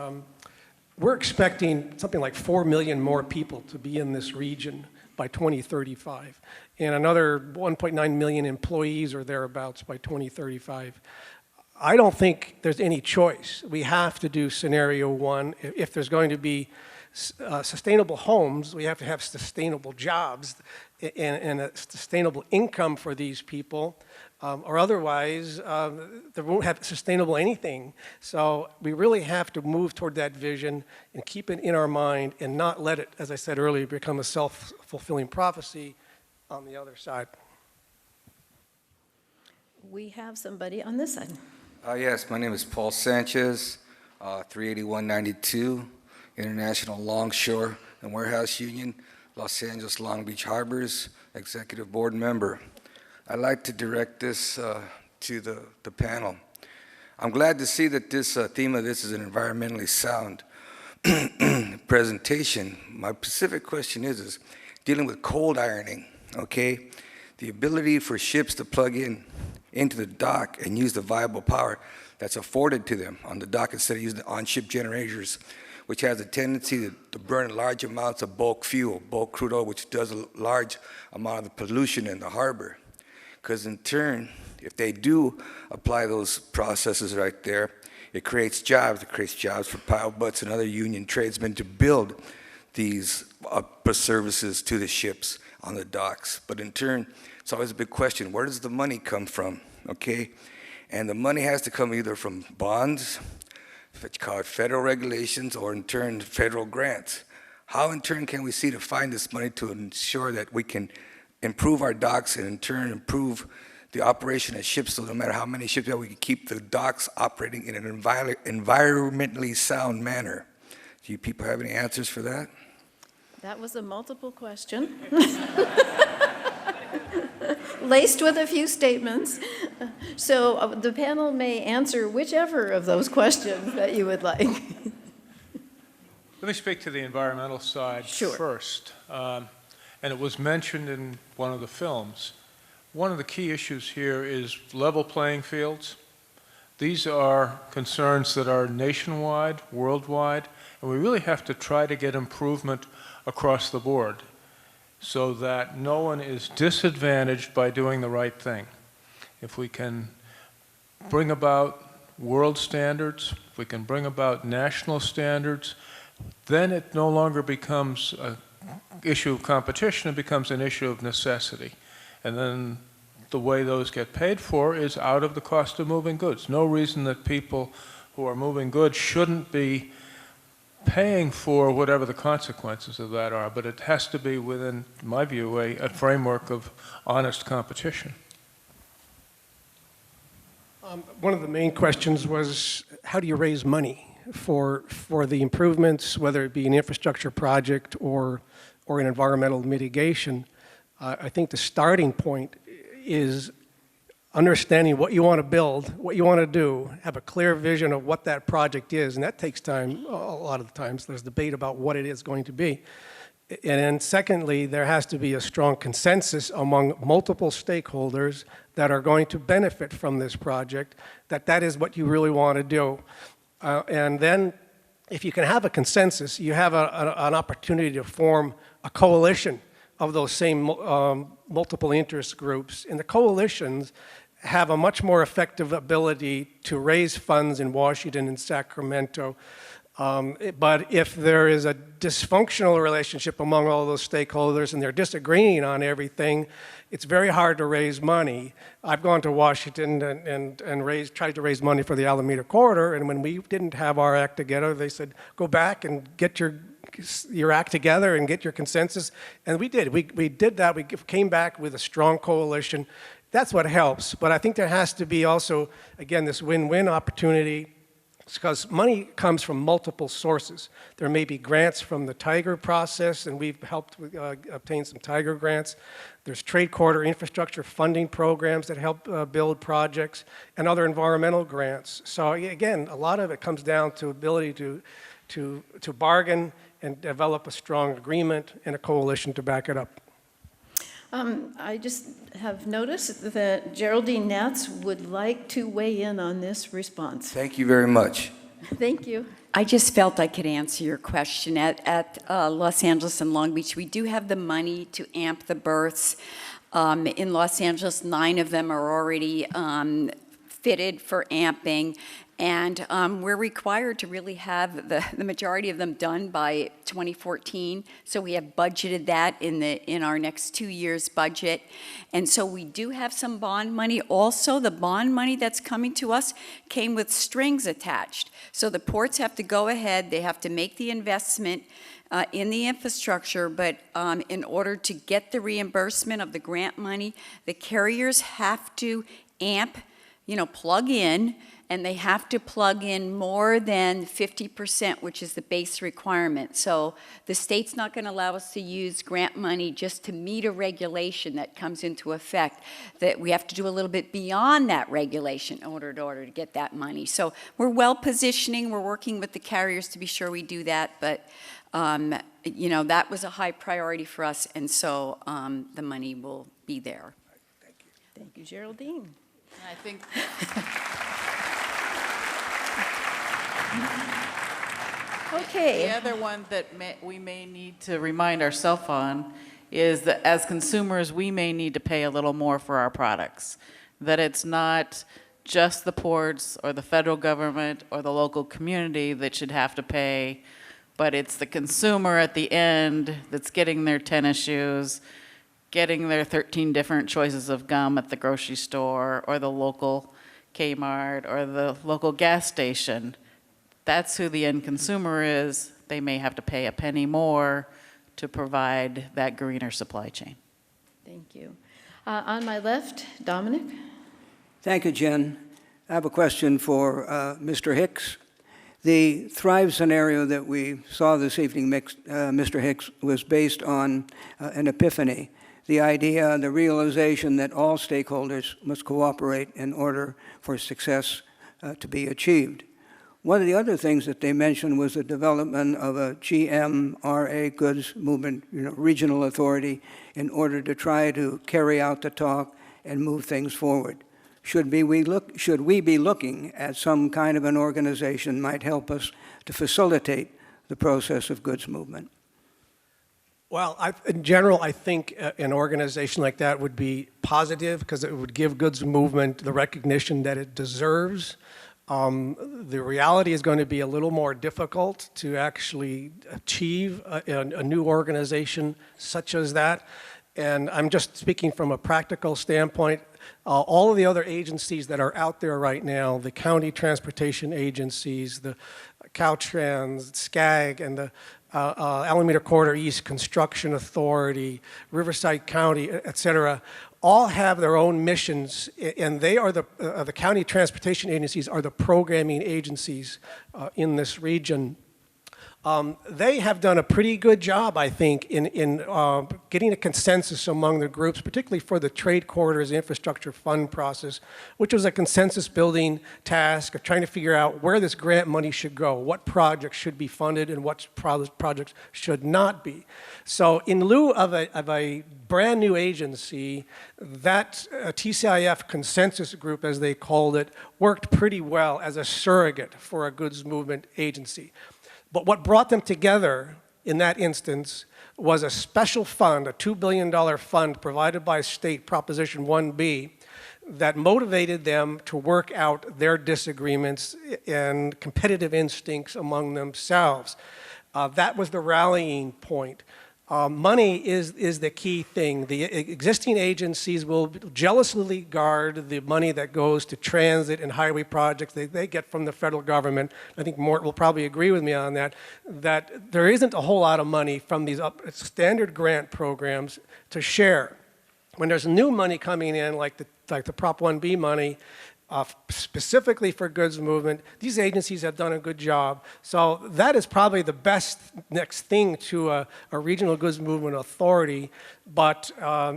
we're expecting something like 4 million more people to be in this region by 2035, and another 1.9 million employees or thereabouts by 2035. I don't think there's any choice. We have to do scenario one. If there's going to be sustainable homes, we have to have sustainable jobs and a sustainable income for these people, or otherwise they won't have sustainable anything. So we really have to move toward that vision and keep it in our mind and not let it, as I said earlier, become a self-fulfilling prophecy on the other side. We have somebody on this side. Yes, my name is Paul Sanchez, 38192, International Longshore and Warehouse Union, Los Angeles Long Beach Harbors, Executive Board Member. I'd like to direct this to the panel. I'm glad to see that this theme of this is an environmentally sound presentation. My specific question is dealing with cold ironing, okay? The ability for ships to plug into the dock and use the viable power that's afforded to them on the dock instead of using the on-ship generators, which has a tendency to burn large amounts of bulk fuel, bulk crude oil, which does a large amount of the pollution in the harbor. Because in turn, if they do apply those processes right there, it creates jobs. It creates jobs for pilot butts and other union tradesmen to build these services to the ships on the docks. But in turn, it's always a big question, where does the money come from, okay? And the money has to come either from bonds, called federal regulations, or in turn, federal grants. How in turn can we see to find this money to ensure that we can improve our docks and in turn improve the operation of ships, so no matter how many ships we have, we can keep the docks operating in an environmentally sound manner? Do you people have any answers for that? That was a multiple question. Laced with a few statements. So the panel may answer whichever of those questions that you would like. Let me speak to the environmental side first. And it was mentioned in one of the films. One of the key issues here is level playing fields. These are concerns that are nationwide, worldwide, and we really have to try to get improvement across the board so that no one is disadvantaged by doing the right thing. If we can bring about world standards, if we can bring about national standards, then it no longer becomes an issue of competition, it becomes an issue of necessity. And then the way those get paid for is out of the cost of moving goods. No reason that people who are moving goods shouldn't be paying for whatever the consequences of that are, but it has to be within, in my view, a framework of honest competition. One of the main questions was, how do you raise money for the improvements, whether it be an infrastructure project or an environmental mitigation? I think the starting point is understanding what you want to build, what you want to do, have a clear vision of what that project is, and that takes time. A lot of the times there's debate about what it is going to be. And then secondly, there has to be a strong consensus among multiple stakeholders that are going to benefit from this project, that is what you really want to do. And then if you can have a consensus, you have an opportunity to form a coalition of those same multiple interest groups. And the coalitions have a much more effective ability to raise funds in Washington and Sacramento. But if there is a dysfunctional relationship among all those stakeholders and they're disagreeing on everything, it's very hard to raise money. I've gone to Washington and tried to raise money for the Alameda Corridor, and when we didn't have our act together, they said, go back and get your act together and get your consensus. And we did. We did that. We came back with a strong coalition. That's what helps. But I think there has to be also, again, this win-win opportunity because money comes from multiple sources. There may be grants from the Tiger process, and we've helped obtain some Tiger grants. There's trade corridor infrastructure funding programs that help build projects, and other environmental grants. So again, a lot of it comes down to ability to bargain and develop a strong agreement and a coalition to back it up. I just have noticed that Geraldine Natz would like to weigh in on this response. Thank you very much. Thank you. I just felt I could answer your question. At Los Angeles and Long Beach, we do have the money to amp the berths. In Los Angeles, 9 of them are already fitted for amping. And we're required to really have the majority of them done by 2014. So we have budgeted that in our next 2 years' budget. And so we do have some bond money. Also, the bond money that's coming to us came with strings attached. So the ports have to go ahead, they have to make the investment in the infrastructure, but in order to get the reimbursement of the grant money, the carriers have to plug in, and they have to plug in more than 50%, which is the base requirement. So the state's not going to allow us to use grant money just to meet a regulation that comes into effect, that we have to do a little bit beyond that regulation in order to get that money. So we're well positioning, we're working with the carriers to be sure we do that, but that was a high priority for us, and so the money will be there. Thank you, Geraldine. I think Okay. the other one that we may need to remind ourselves on is that as consumers, we may need to pay a little more for our products. That it's not just the ports or the federal government or the local community that should have to pay, but it's the consumer at the end that's getting their tennis shoes, getting their 13 different choices of gum at the grocery store or the local Kmart or the local gas station. That's who the end consumer is. They may have to pay a penny more to provide that greener supply chain. Thank you. On my left, Dominic. Thank you, Jen. I have a question for Mr. Hicks. The Thrive scenario that we saw this evening, Mr. Hicks, was based on an epiphany, the idea, the realization that all stakeholders must cooperate in order for success to be achieved. One of the other things that they mentioned was the development of a GMRA goods movement, regional authority, in order to try to carry out the talk and move things forward. Should we be looking at some kind of an organization might help us to facilitate the process of goods movement? Well, in general, I think an organization like that would be positive because it would give goods movement the recognition that it deserves. The reality is going to be a little more difficult to actually achieve a new organization such as that. And I'm just speaking from a practical standpoint. All of the other agencies that are out there right now, the county transportation agencies, the Caltrans, SCAG, and the Alameda Corridor East Construction Authority, Riverside County, et cetera, all have their own missions, and they are the county transportation agencies are the programming agencies in this region. They have done a pretty good job, I think, in getting a consensus among the groups, particularly for the Trade Corridors Infrastructure Fund process, which was a consensus-building task of trying to figure out where this grant money should go, what projects should be funded and what projects should not be. So in lieu of a brand new agency, that TCIF consensus group, as they called it, worked pretty well as a surrogate for a goods movement agency. But what brought them together in that instance was a special fund, a $2 billion fund provided by state, Proposition 1B, that motivated them to work out their disagreements and competitive instincts among themselves. That was the rallying point. Money is the key thing. The existing agencies will jealously guard the money that goes to transit and highway projects they get from the federal government. I think Mort will probably agree with me on that there isn't a whole lot of money from these standard grant programs to share. When there's new money coming in, like the Prop 1B money, specifically for goods movement. These agencies have done a good job. So that is probably the best next thing to a regional goods movement authority. But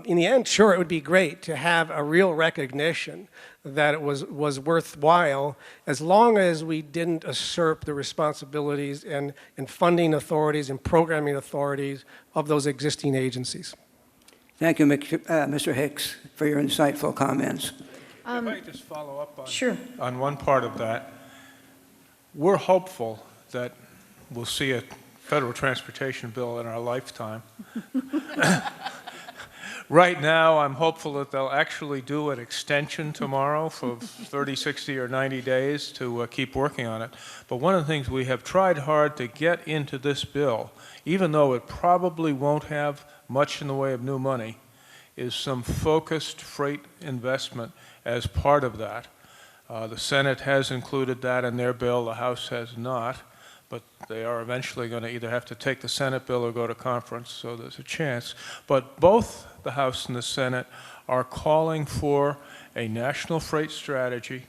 in the end, sure, it would be great to have a real recognition that it was worthwhile, as long as we didn't usurp the responsibilities and funding authorities and programming authorities of those existing agencies. Thank you, Mr. Hicks, for your insightful comments. If I could just follow up on, Sure. on one part of that. We're hopeful that we'll see a federal transportation bill in our lifetime. Right now, I'm hopeful that they'll actually do an extension tomorrow for 30, 60, or 90 days to keep working on it. But one of the things we have tried hard to get into this bill, even though it probably won't have much in the way of new money, is some focused freight investment as part of that. The Senate has included that in their bill, the House has not, but they are eventually going to either have to take the Senate bill or go to conference, so there's a chance. But both the House and the Senate are calling for a national freight strategy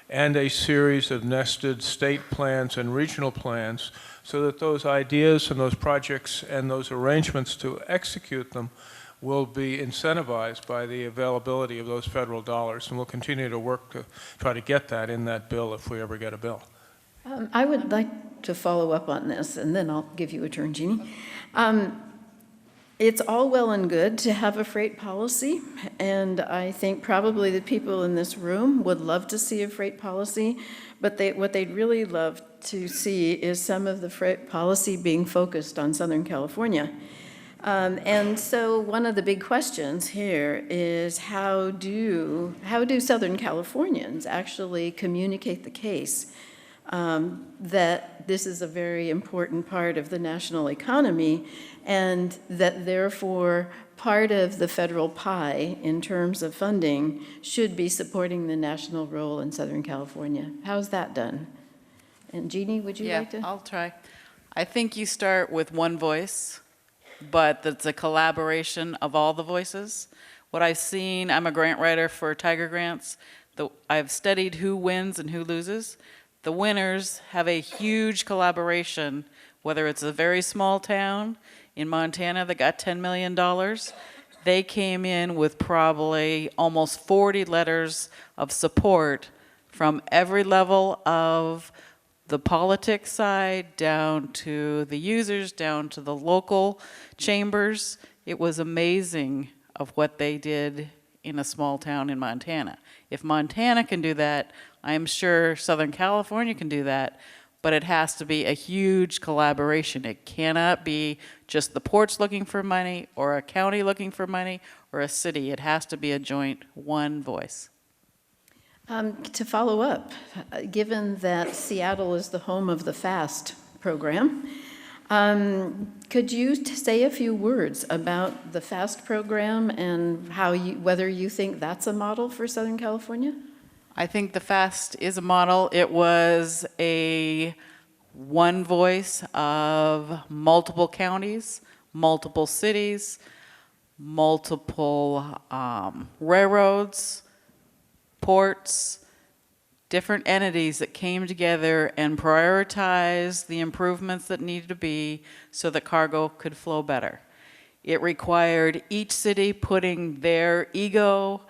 and a series of nested state plans and regional plans so that those ideas and those projects and those arrangements to execute them will be incentivized by the availability of those federal dollars, and we'll continue to work to try to get that in that bill if we ever get a bill. I would like to follow up on this, and then I'll give you a turn, Jeannie. It's all well and good to have a freight policy, and I think probably the people in this room would love to see a freight policy, but what they'd really love to see is some of the freight policy being focused on Southern California. And so one of the big questions here is how do Southern Californians actually communicate the case that this is a very important part of the national economy, and that therefore part of the federal pie in terms of funding should be supporting the national role in Southern California. How's that done? And Jeannie, would you like to? Yeah, I'll try. I think you start with one voice, but that's a collaboration of all the voices. What I've seen, I'm a grant writer for Tiger Grants. I've studied who wins and who loses. The winners have a huge collaboration, whether it's a very small town in Montana that got $10 million. They came in with probably almost 40 letters of support from every level of the politics side, down to the users, down to the local chambers. It was amazing of what they did in a small town in Montana. If Montana can do that, I am sure Southern California can do that, but it has to be a huge collaboration. It cannot be just the ports looking for money, or a county looking for money, or a city. It has to be a joint one voice. To follow up, given that Seattle is the home of the FAST program, could you say a few words about the FAST program and whether you think that's a model for Southern California? I think the FAST is a model. It was a one voice of multiple counties, multiple cities, multiple railroads, ports, different entities that came together and prioritized the improvements that needed to be so that cargo could flow better. It required each city putting their ego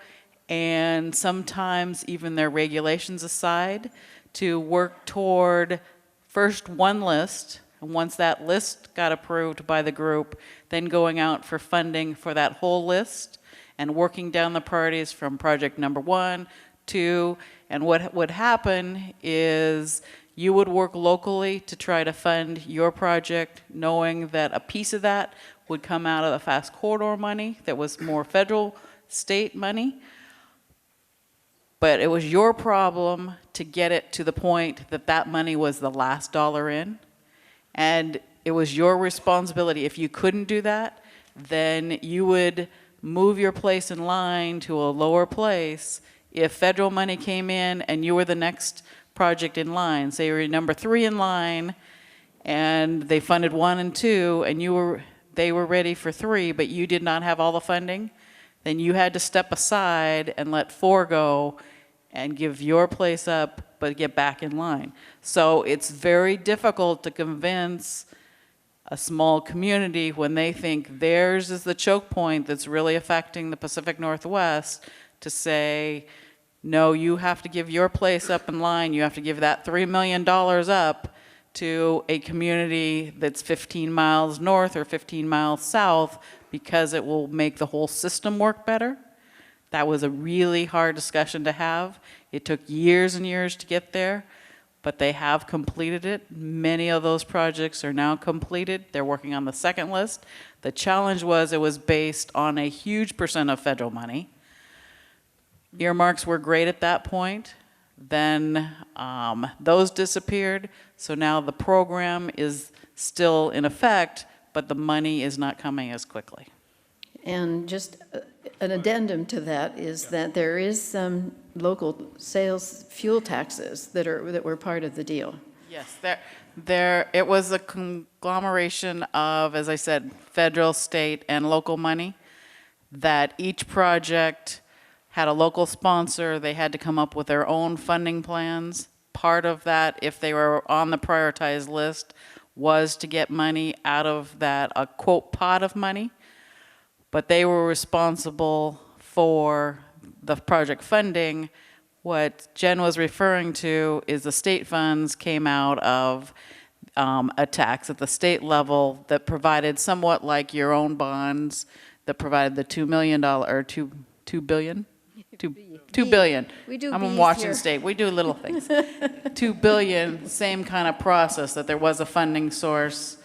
and sometimes even their regulations aside to work toward first one list, and once that list got approved by the group, then going out for funding for that whole list and working down the priorities from project number 1, 2, and what would happen is you would work locally to try to fund your project, knowing that a piece of that would come out of the FAST corridor money that was more federal, state money. But it was your problem to get it to the point that that money was the last dollar in. And it was your responsibility. If you couldn't do that, then you would move your place in line to a lower place. If federal money came in and you were the next project in line, say you were number 3 in line, and they funded 1 and 2, and they were ready for 3, but you did not have all the funding, then you had to step aside and let 4 go and give your place up, but get back in line. So it's very difficult to convince a small community when they think theirs is the choke point that's really affecting the Pacific Northwest to say, no, you have to give your place up in line. You have to give that $3 million up to a community that's 15 miles north or 15 miles south because it will make the whole system work better. That was a really hard discussion to have. It took years and years to get there, but they have completed it. Many of those projects are now completed. They're working on the second list. The challenge was it was based on a huge percent of federal money. Earmarks were great at that point. Then those disappeared. So now the program is still in effect, but the money is not coming as quickly. And just an addendum to that is that there is some local sales fuel taxes that were part of the deal. Yes, it was a conglomeration of, as I said, federal, state, and local money, that each project had a local sponsor. They had to come up with their own funding plans. Part of that, if they were on the prioritized list, was to get money out of that, a quote, pot of money. But they were responsible for the project funding. What Jen was referring to is the state funds came out of a tax at the state level that provided somewhat like your own bonds, that provided the $2 million, or $2 billion? $2 billion. We do I'm in Bs Washington here. State. We do little things. $2 billion, same kind of process, that there was a funding source.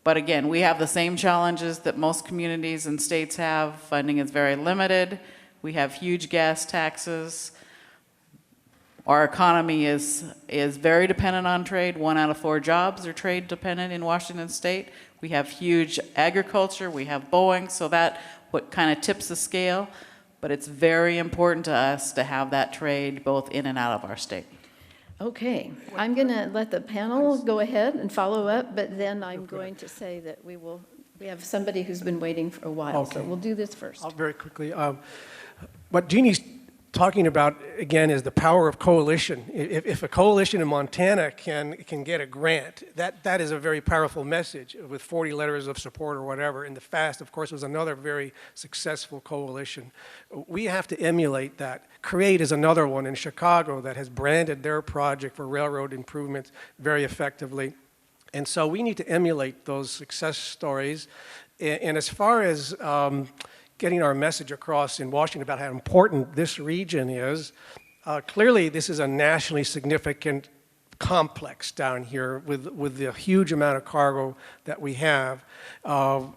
But again, we have the same challenges that most communities and states have. Funding is very limited. We have huge gas taxes. Our economy is very dependent on trade. 1 out of 4 jobs are trade dependent in Washington State. We have huge agriculture. We have Boeing, so that what kind of tips the scale. But it's very important to us to have that trade both in and out of our state. Okay, I'm going to let the panel go ahead and follow up, but then I'm going to say that we have somebody who's been waiting for a while, so we'll do this first. Very quickly. What Jeannie's talking about, again, is the power of coalition. If a coalition in Montana can get a grant, that is a very powerful message with 40 letters of support or whatever. And the FAST, of course, was another very successful coalition. We have to emulate that. CREATE is another one in Chicago that has branded their project for railroad improvements very effectively. And so we need to emulate those success stories. And as far as getting our message across in Washington about how important this region is, clearly this is a nationally significant complex down here with the huge amount of cargo that we have. During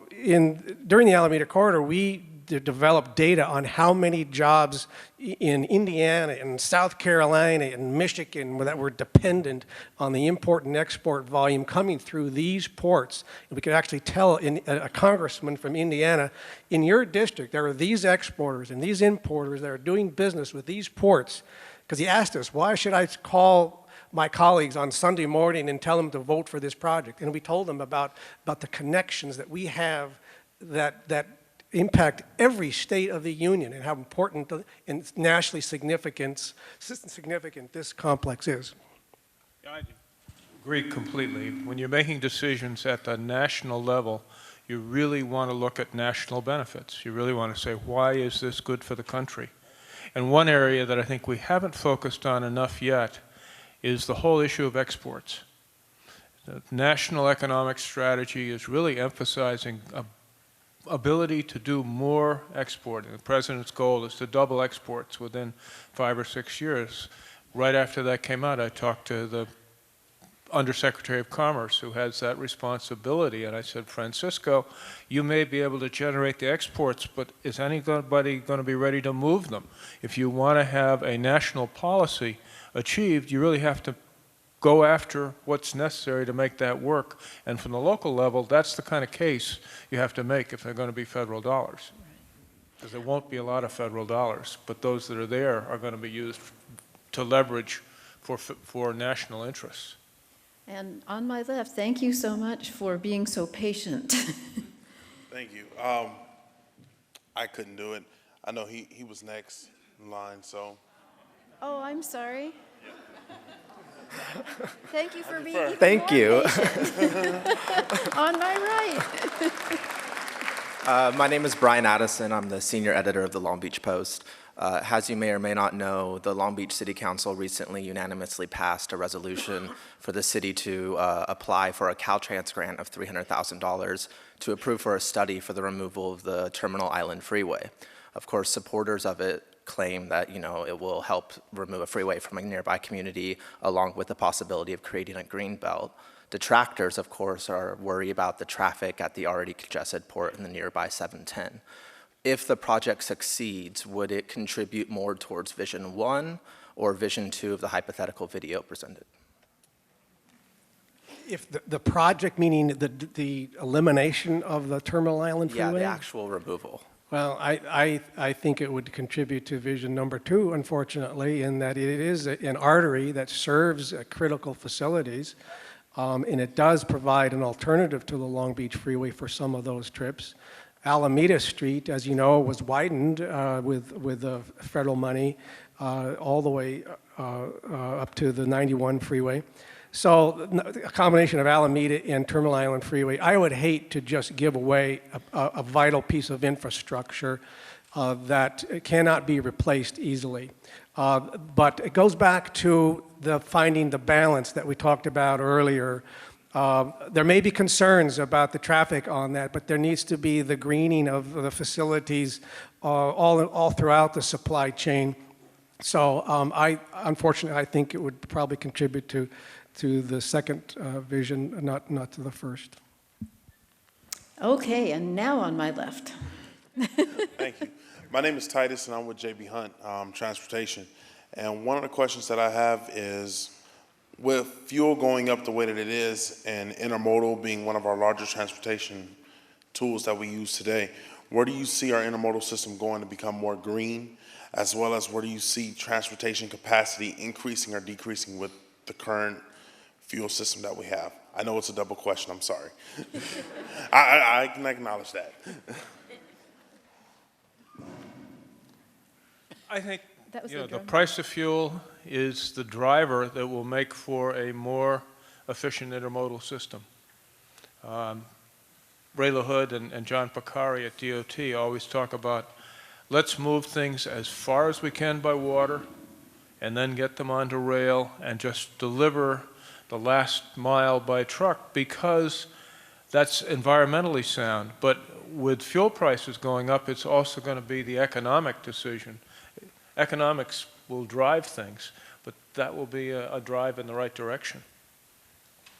the Alameda Corridor, we developed data on how many jobs in Indiana and South Carolina and Michigan that were dependent on the import and export volume coming through these ports. And we could actually tell a congressman from Indiana, in your district, there are these exporters and these importers that are doing business with these ports. Because he asked us, why should I call my colleagues on Sunday morning and tell them to vote for this project? And we told them about the connections that we have that impact every state of the union and how important and nationally significant this complex is. Yeah, I agree completely. When you're making decisions at the national level, you really want to look at national benefits. You really want to say, why is this good for the country? And one area that I think we haven't focused on enough yet is the whole issue of exports. The national economic strategy is really emphasizing a ability to do more exporting. The president's goal is to double exports within 5 or 6 years. Right after that came out, I talked to the Undersecretary of Commerce who has that responsibility, and I said, Francisco, you may be able to generate the exports, but is anybody going to be ready to move them? If you want to have a national policy achieved, you really have to go after what's necessary to make that work. And from the local level, that's the kind of case you have to make if they're going to be federal dollars. Because there won't be a lot of federal dollars, but those that are there are going to be used to leverage for national interests. And on my left, thank you so much for being so patient. Thank you. I couldn't do it. I know he was next in line, so Oh, I'm sorry. Thank you for being even Thank more you. patient. On my right. My name is Brian Addison. I'm the senior editor of the Long Beach Post. As you may or may not know, the Long Beach City Council recently unanimously passed a resolution for the city to apply for a Caltrans grant of $300,000 to approve for a study for the removal of the Terminal Island Freeway. Of course, supporters of it claim that, it will help remove a freeway from a nearby community, along with the possibility of creating a green belt. Detractors, of course, are worried about the traffic at the already congested port in the nearby 710. If the project succeeds, would it contribute more towards Vision 1 or Vision 2 of the hypothetical video presented? If the project, meaning the elimination of the Terminal Island Freeway? Yeah, the actual removal. Well, I think it would contribute to vision number 2, unfortunately, in that it is an artery that serves critical facilities, and it does provide an alternative to the Long Beach Freeway for some of those trips. Alameda Street, as you know, was widened with federal money all the way up to the 91 freeway. So a combination of Alameda and Terminal Island Freeway, I would hate to just give away a vital piece of infrastructure that cannot be replaced easily. But it goes back to finding the balance that we talked about earlier. There may be concerns about the traffic on that, but there needs to be the greening of the facilities all throughout the supply chain. So unfortunately, I think it would probably contribute to the second vision, not to the first. Okay, and now on my left. Thank you. My name is Titus, and I'm with JB Hunt Transportation. And one of the questions that I have is, with fuel going up the way that it is, and intermodal being one of our largest transportation tools that we use today, where do you see our intermodal system going to become more green, as well as where do you see transportation capacity increasing or decreasing with the current fuel system that we have? I know it's a double question, I'm sorry. I can acknowledge that. I think the price of fuel is the driver that will make for a more efficient intermodal system. Ray LaHood and John Picari at DOT always talk about, let's move things as far as we can by water and then get them onto rail and just deliver the last mile by truck, because that's environmentally sound. But with fuel prices going up, it's also going to be the economic decision. Economics will drive things, but that will be a drive in the right direction.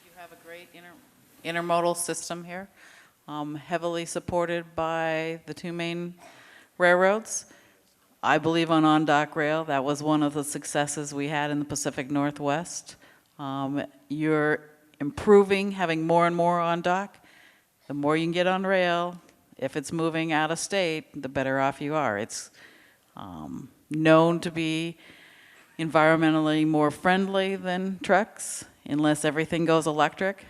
You have a great intermodal system here, heavily supported by the 2 main railroads. I believe on-dock rail. That was one of the successes we had in the Pacific Northwest. You're improving, having more and more on dock. The more you can get on rail, if it's moving out of state, the better off you are. It's known to be environmentally more friendly than trucks, unless everything goes electric.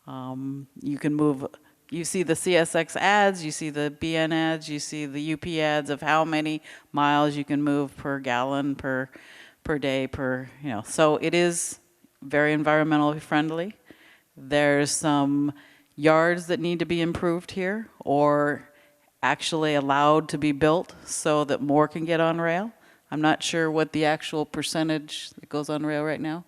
You can move, you see the CSX ads, you see the BN ads, you see the UP ads of how many miles you can move per gallon, per day, so it is very environmentally friendly. There's some yards that need to be improved here, or actually allowed to be built so that more can get on rail. I'm not sure what the actual percentage that goes on rail right now.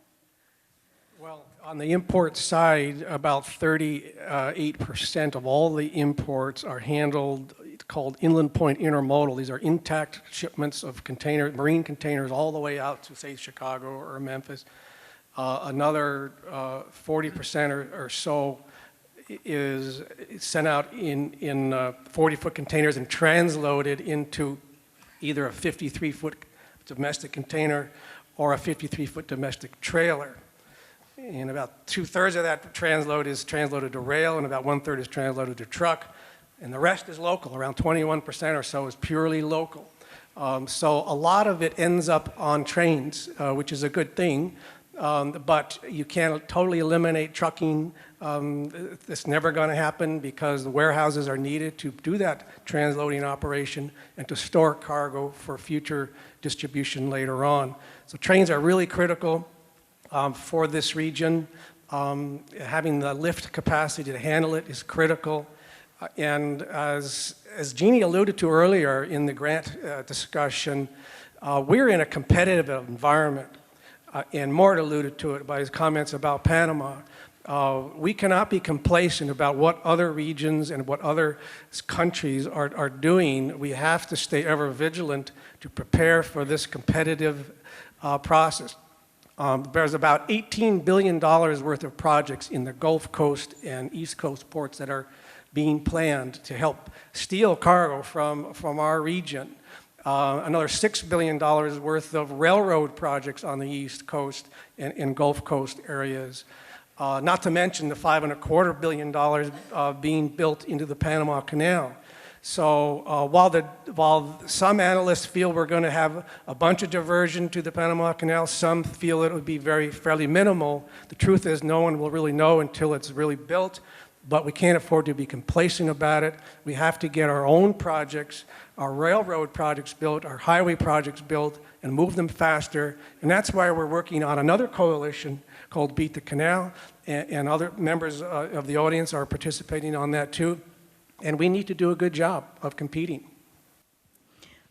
Well, on the import side, about 38% of all the imports are handled, it's called inland point intermodal. These are intact shipments of marine containers all the way out to, say, Chicago or Memphis. Another 40% or so is sent out in 40-foot containers and transloaded into either a 53-foot domestic container or a 53-foot domestic trailer. And about 2/3 of that transload is transloaded to rail, and about 1/3 is transloaded to truck. And the rest is local. Around 21% or so is purely local. So a lot of it ends up on trains, which is a good thing. But you can't totally eliminate trucking. It's never going to happen because the warehouses are needed to do that transloading operation and to store cargo for future distribution later on. So trains are really critical for this region. Having the lift capacity to handle it is critical. And as Jeannie alluded to earlier in the grant discussion, we're in a competitive environment. And Mort alluded to it by his comments about Panama. We cannot be complacent about what other regions and what other countries are doing. We have to stay ever vigilant to prepare for this competitive process. There's about $18 billion worth of projects in the Gulf Coast and East Coast ports that are being planned to help steal cargo from our region. Another $6 billion worth of railroad projects on the East Coast and Gulf Coast areas. Not to mention the $5.25 billion being built into the Panama Canal. So while some analysts feel we're going to have a bunch of diversion to the Panama Canal, some feel it would be fairly minimal. The truth is no one will really know until it's really built, but we can't afford to be complacent about it. We have to get our own projects, our railroad projects built, our highway projects built, and move them faster. And that's why we're working on another coalition called Beat the Canal, and other members of the audience are participating on that too. And we need to do a good job of competing.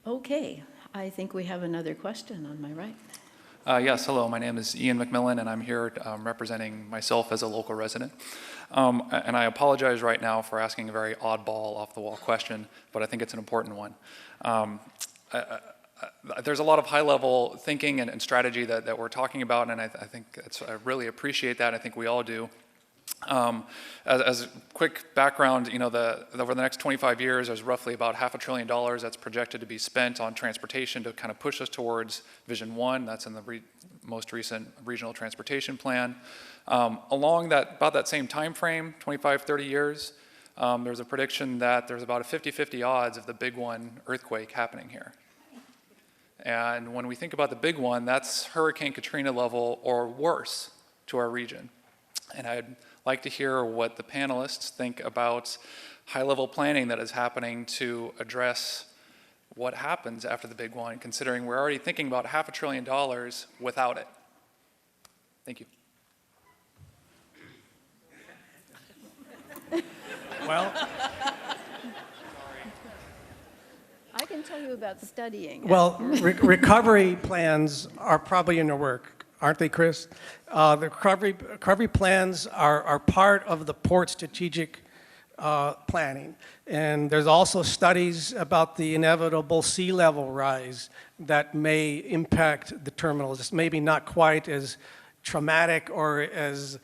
Okay, I think we have another question on my right. Yes, hello, my name is Ian McMillan, and I'm here representing myself as a local resident. And I apologize right now for asking a very oddball, off-the-wall question, but I think it's an important one. There's a lot of high-level thinking and strategy that we're talking about, and I think I really appreciate that. I think we all do. As a quick background, you know, over the next 25 years, there's roughly about $500 billion that's projected to be spent on transportation to kind of push us towards Vision 1. That's in the most recent regional transportation plan. Along about that same time frame, 25, 30 years, there's a prediction that there's about a 50-50 odds of the big one earthquake happening here. And when we think about the big one, that's Hurricane Katrina level or worse to our region. And I'd like to hear what the panelists think about high-level planning that is happening to address what happens after the big one, considering we're already thinking about $500 billion without it. Thank you. Well, I can tell you about studying. well, recovery plans are probably in the work, aren't they, Chris? The recovery plans are part of the port strategic planning. And there's also studies about the inevitable sea level rise that may impact the terminals. It's maybe not quite as traumatic or as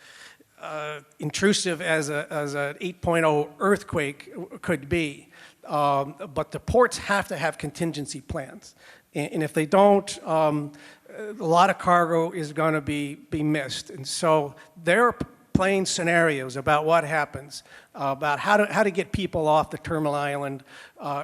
intrusive as an 8.0 earthquake could be. But the ports have to have contingency plans. And if they don't, a lot of cargo is going to be missed. And so they're playing scenarios about what happens, about how to get people off the terminal island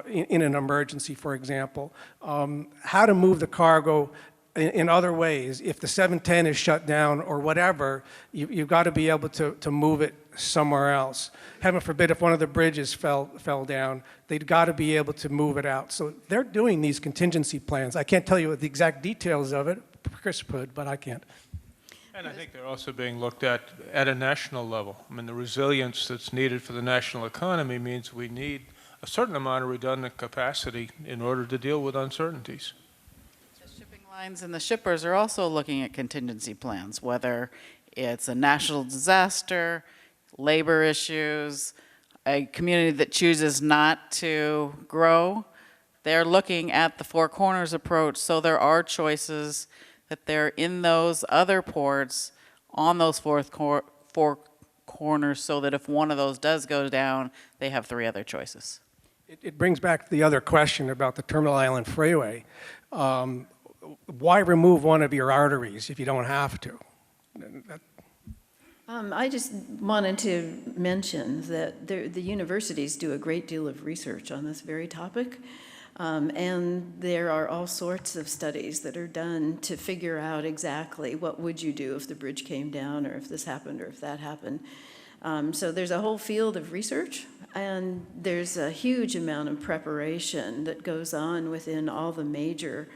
in an emergency, for example, how to move the cargo in other ways. If the 710 is shut down or whatever, you've got to be able to move it somewhere else. Heaven forbid if one of the bridges fell down, they've got to be able to move it out. So they're doing these contingency plans. I can't tell you the exact details of it. Chris could, but I can't. And I think they're also being looked at a national level. I mean, the resilience that's needed for the national economy means we need a certain amount of redundant capacity in order to deal with uncertainties. The shipping lines and the shippers are also looking at contingency plans, whether it's a national disaster, labor issues, a community that chooses not to grow. They're looking at the Four Corners approach, so there are choices that they're in those other ports on those four corners so that if one of those does go down, they have three other choices. It brings back the other question about the Terminal Island Freeway. Why remove one of your arteries if you don't have to? I just wanted to mention that the universities do a great deal of research on this very topic. And there are all sorts of studies that are done to figure out exactly what would you do if the bridge came down, or if this happened, or if that happened. So there's a whole field of research, and there's a huge amount of preparation that goes on within all the major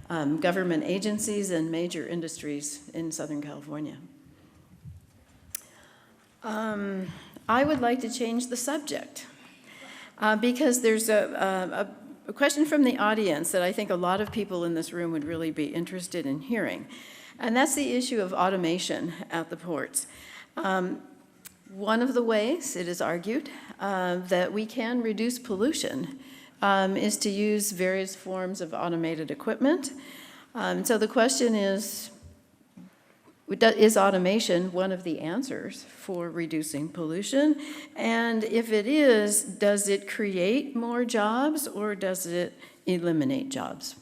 government agencies and major industries in Southern California. I would like to change the subject because there's a question from the audience that I think a lot of people in this room would really be interested in hearing, and that's the issue of automation at the ports. One of the ways, it is argued, that we can reduce pollution is to use various forms of automated equipment. So the question is automation one of the answers for reducing pollution? And if it is, does it create more jobs or does it eliminate jobs?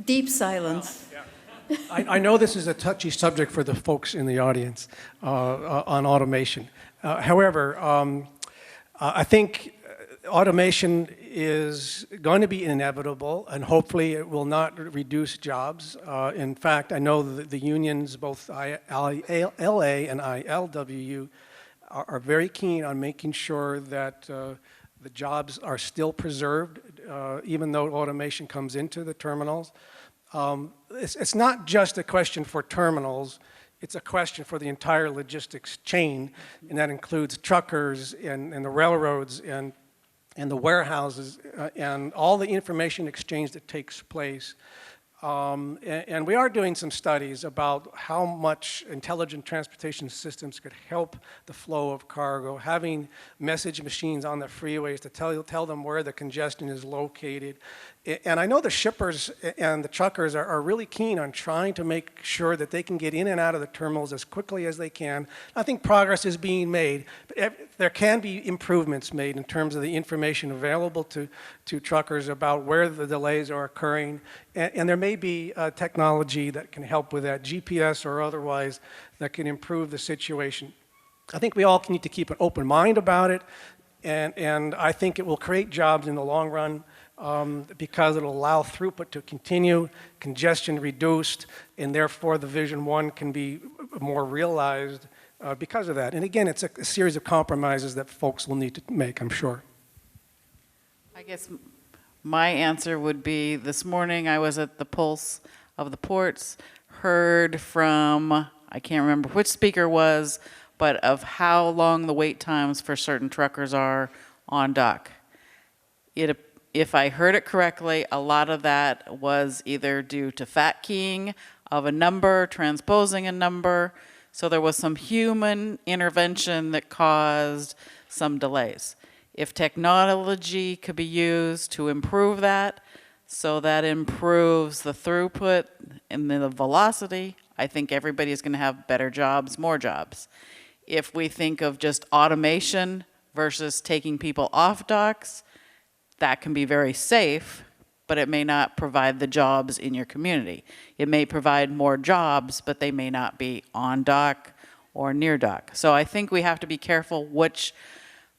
Deep silence. I know this is a touchy subject for the folks in the audience on automation. However, I think automation is going to be inevitable, and hopefully it will not reduce jobs. In fact, I know that the unions, both ILA and ILWU, are very keen on making sure that the jobs are still preserved, even though automation comes into the terminals. It's not just a question for terminals, it's a question for the entire logistics chain, and that includes truckers and the railroads and the warehouses and all the information exchange that takes place. And we are doing some studies about how much intelligent transportation systems could help the flow of cargo, having message machines on the freeways to tell them where the congestion is located. And I know the shippers and the truckers are really keen on trying to make sure that they can get in and out of the terminals as quickly as they can. I think progress is being made, but there can be improvements made in terms of the information available to truckers about where the delays are occurring. And there may be technology that can help with that, GPS or otherwise, that can improve the situation. I think we all need to keep an open mind about it, and I think it will create jobs in the long run. Because it'll allow throughput to continue, congestion reduced, and therefore the Vision 1 can be more realized because of that. And again, it's a series of compromises that folks will need to make, I'm sure. I guess my answer would be, this morning I was at the Pulse of the Ports, heard from, I can't remember which speaker it was, but of how long the wait times for certain truckers are on dock. If I heard it correctly, a lot of that was either due to fat keying of a number, transposing a number. So there was some human intervention that caused some delays. If technology could be used to improve that, so that improves the throughput and the velocity, I think everybody's going to have better jobs, more jobs. If we think of just automation versus taking people off docks, that can be very safe, but it may not provide the jobs in your community. It may provide more jobs, but they may not be on dock or near dock. So I think we have to be careful which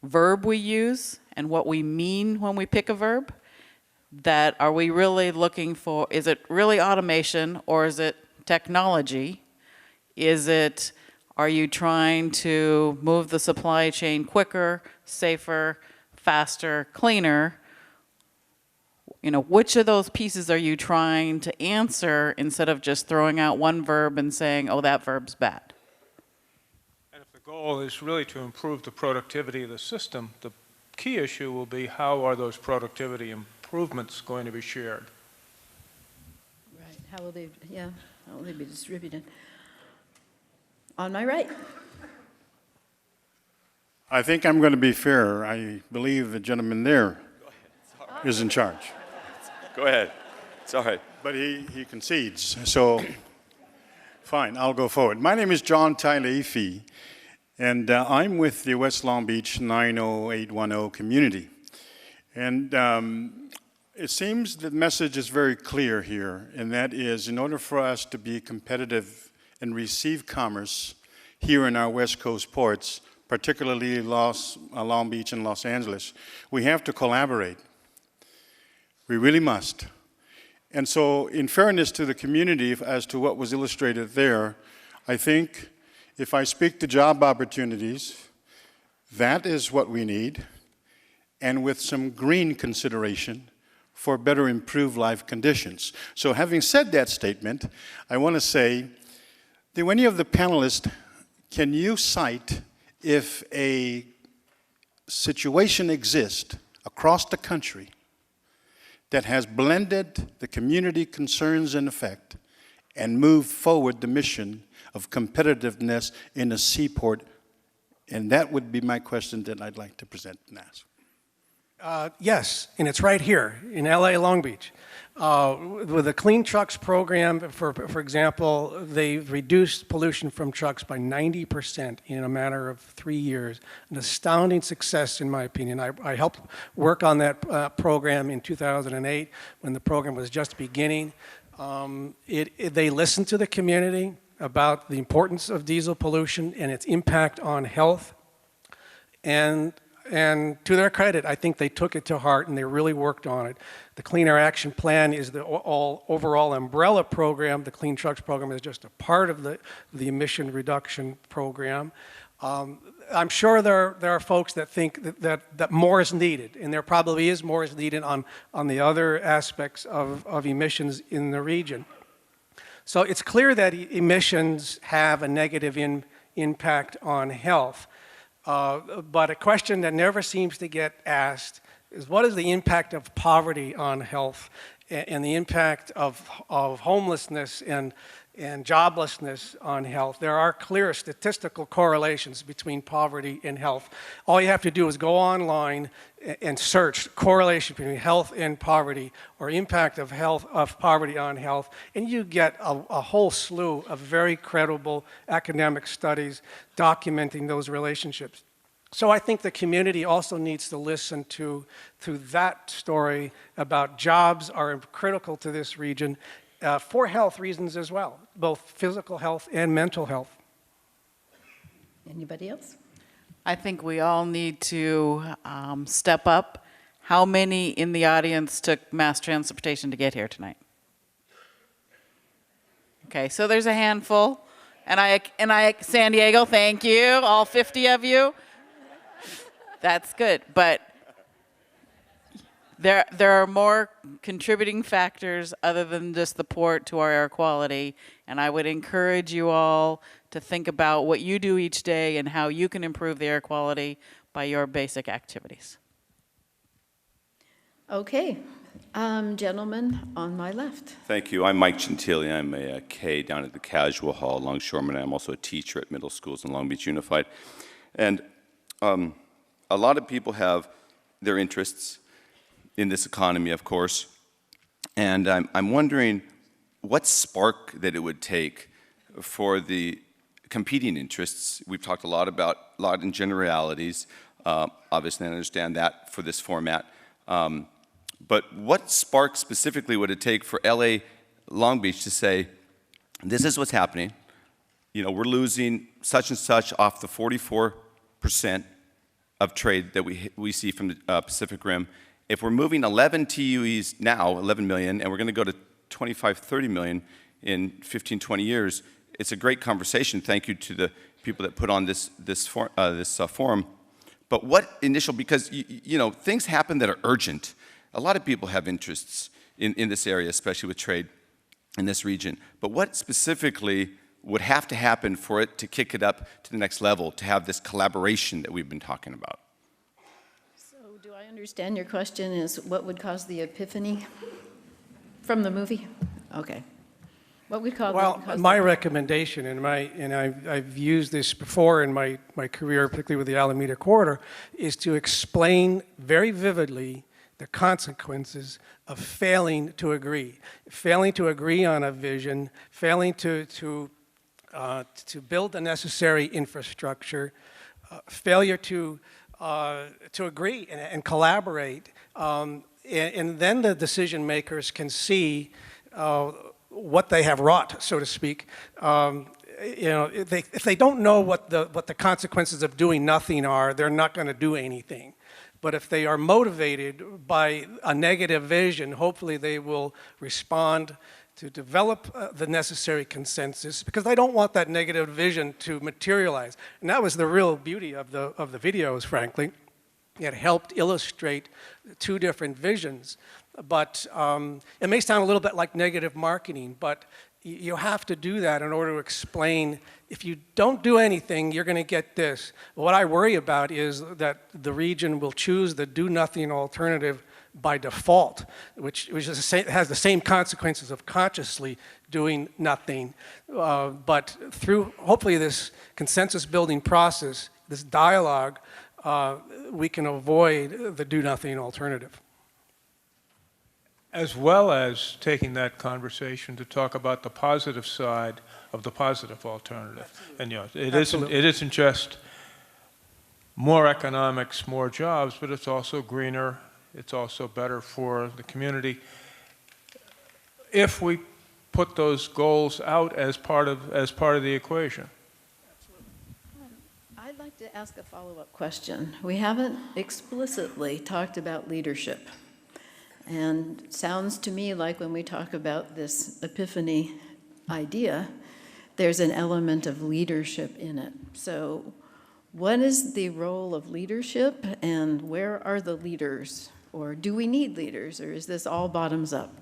verb we use and what we mean when we pick a verb. That are we really looking for, is it really automation or is it technology? Are you trying to move the supply chain quicker, safer, faster, cleaner? You know, which of those pieces are you trying to answer instead of just throwing out one verb and saying, oh, that verb's bad? And if the goal is really to improve the productivity of the system, the key issue will be how are those productivity improvements going to be shared? Right, how will they be distributed? On my right. I think I'm going to be fair. I believe the gentleman there is in charge. Go ahead. It's all right. But he concedes, so fine, I'll go forward. My name is John Tailaifi, and I'm with the West Long Beach 90810 community. And it seems the message is very clear here, and that is, in order for us to be competitive and receive commerce here in our West Coast ports, particularly Long Beach and Los Angeles. We have to collaborate. We really must. And so, in fairness to the community, as to what was illustrated there, I think if I speak to job opportunities, that is what we need, and with some green consideration for better improved life conditions. So having said that statement, I want to say, do any of the panelists, can you cite if a situation exists across the country that has blended the community concerns in effect and moved forward the mission of competitiveness in a seaport? And that would be my question that I'd like to present and ask. Yes, and it's right here in LA, Long Beach. With the Clean Trucks program, for example, they've reduced pollution from trucks by 90% in a matter of 3 years. An astounding success, in my opinion. I helped work on that program in 2008 when the program was just beginning. They listened to the community about the importance of diesel pollution and its impact on health. And to their credit, I think they took it to heart and they really worked on it. The Clean Air Action Plan is the overall umbrella program. The Clean Trucks program is just a part of the emission reduction program. I'm sure there are folks that think that more is needed, and there probably is more is needed on the other aspects of emissions in the region. So it's clear that emissions have a negative impact on health. But a question that never seems to get asked is, what is the impact of poverty on health and the impact of homelessness and joblessness on health? There are clear statistical correlations between poverty and health. All you have to do is go online and search correlation between health and poverty, or impact of poverty on health, and you get a whole slew of very credible academic studies documenting those relationships. So I think the community also needs to listen to that story about jobs are critical to this region for health reasons as well, both physical health and mental health. Anybody else? I think we all need to step up. How many in the audience took mass transportation to get here tonight? Okay, so there's a handful. And San Diego, thank you, all 50 of you. That's good, but there are more contributing factors other than just the port to our air quality, and I would encourage you all to think about what you do each day and how you can improve the air quality by your basic activities. Okay, gentleman on my left. Thank you. I'm Mike Gentili. I'm a K down at the Casual Hall, Longshoreman. I'm also a teacher at middle schools in Long Beach Unified. And a lot of people have their interests in this economy, of course, and I'm wondering what spark that it would take for the competing interests. We've talked a lot in generalities. Obviously, I understand that for this format. But what spark specifically would it take for LA Long Beach to say, this is what's happening. You know, we're losing such and such off the 44% of trade that we see from the Pacific Rim. If we're moving 11 TUEs now, 11 million, and we're going to go to 25, 30 million in 15, 20 years, it's a great conversation. Thank you to the people that put on this forum. But what initial, because you know, things happen that are urgent. A lot of people have interests in this area, especially with trade in this region. But what specifically would have to happen for it to kick it up to the next level, to have this collaboration that we've been talking about? So do I understand your question is what would cause the epiphany from the movie? Okay. What would cause my recommendation, and I've used this before in my career, particularly with the Alameda Corridor, is to explain very vividly the consequences of failing to agree. Failing to agree on a vision, failing to build the necessary infrastructure, failure to agree and collaborate, and then the decision makers can see what they have wrought, so to speak, if they don't know what the consequences of doing nothing are, they're not going to do anything. But if they are motivated by a negative vision, hopefully they will respond to develop the necessary consensus, because they don't want that negative vision to materialize. And that was the real beauty of the videos, frankly. It helped illustrate two different visions. But it may sound a little bit like negative marketing, but you have to do that in order to explain, if you don't do anything, you're going to get this. What I worry about is that the region will choose the do-nothing alternative by default, which has the same consequences of consciously doing nothing. But through, hopefully, this consensus-building process, this dialogue, we can avoid the do-nothing alternative. As well as taking that conversation to talk about the positive side of the positive alternative. And it isn't just more economics, more jobs, but it's also greener, it's also better for the community. If we put those goals out as part of the equation. I'd like to ask a follow-up question. We haven't explicitly talked about leadership. And it sounds to me like when we talk about this epiphany idea, there's an element of leadership in it. So what is the role of leadership, and where are the leaders? Or do we need leaders, or is this all bottoms up?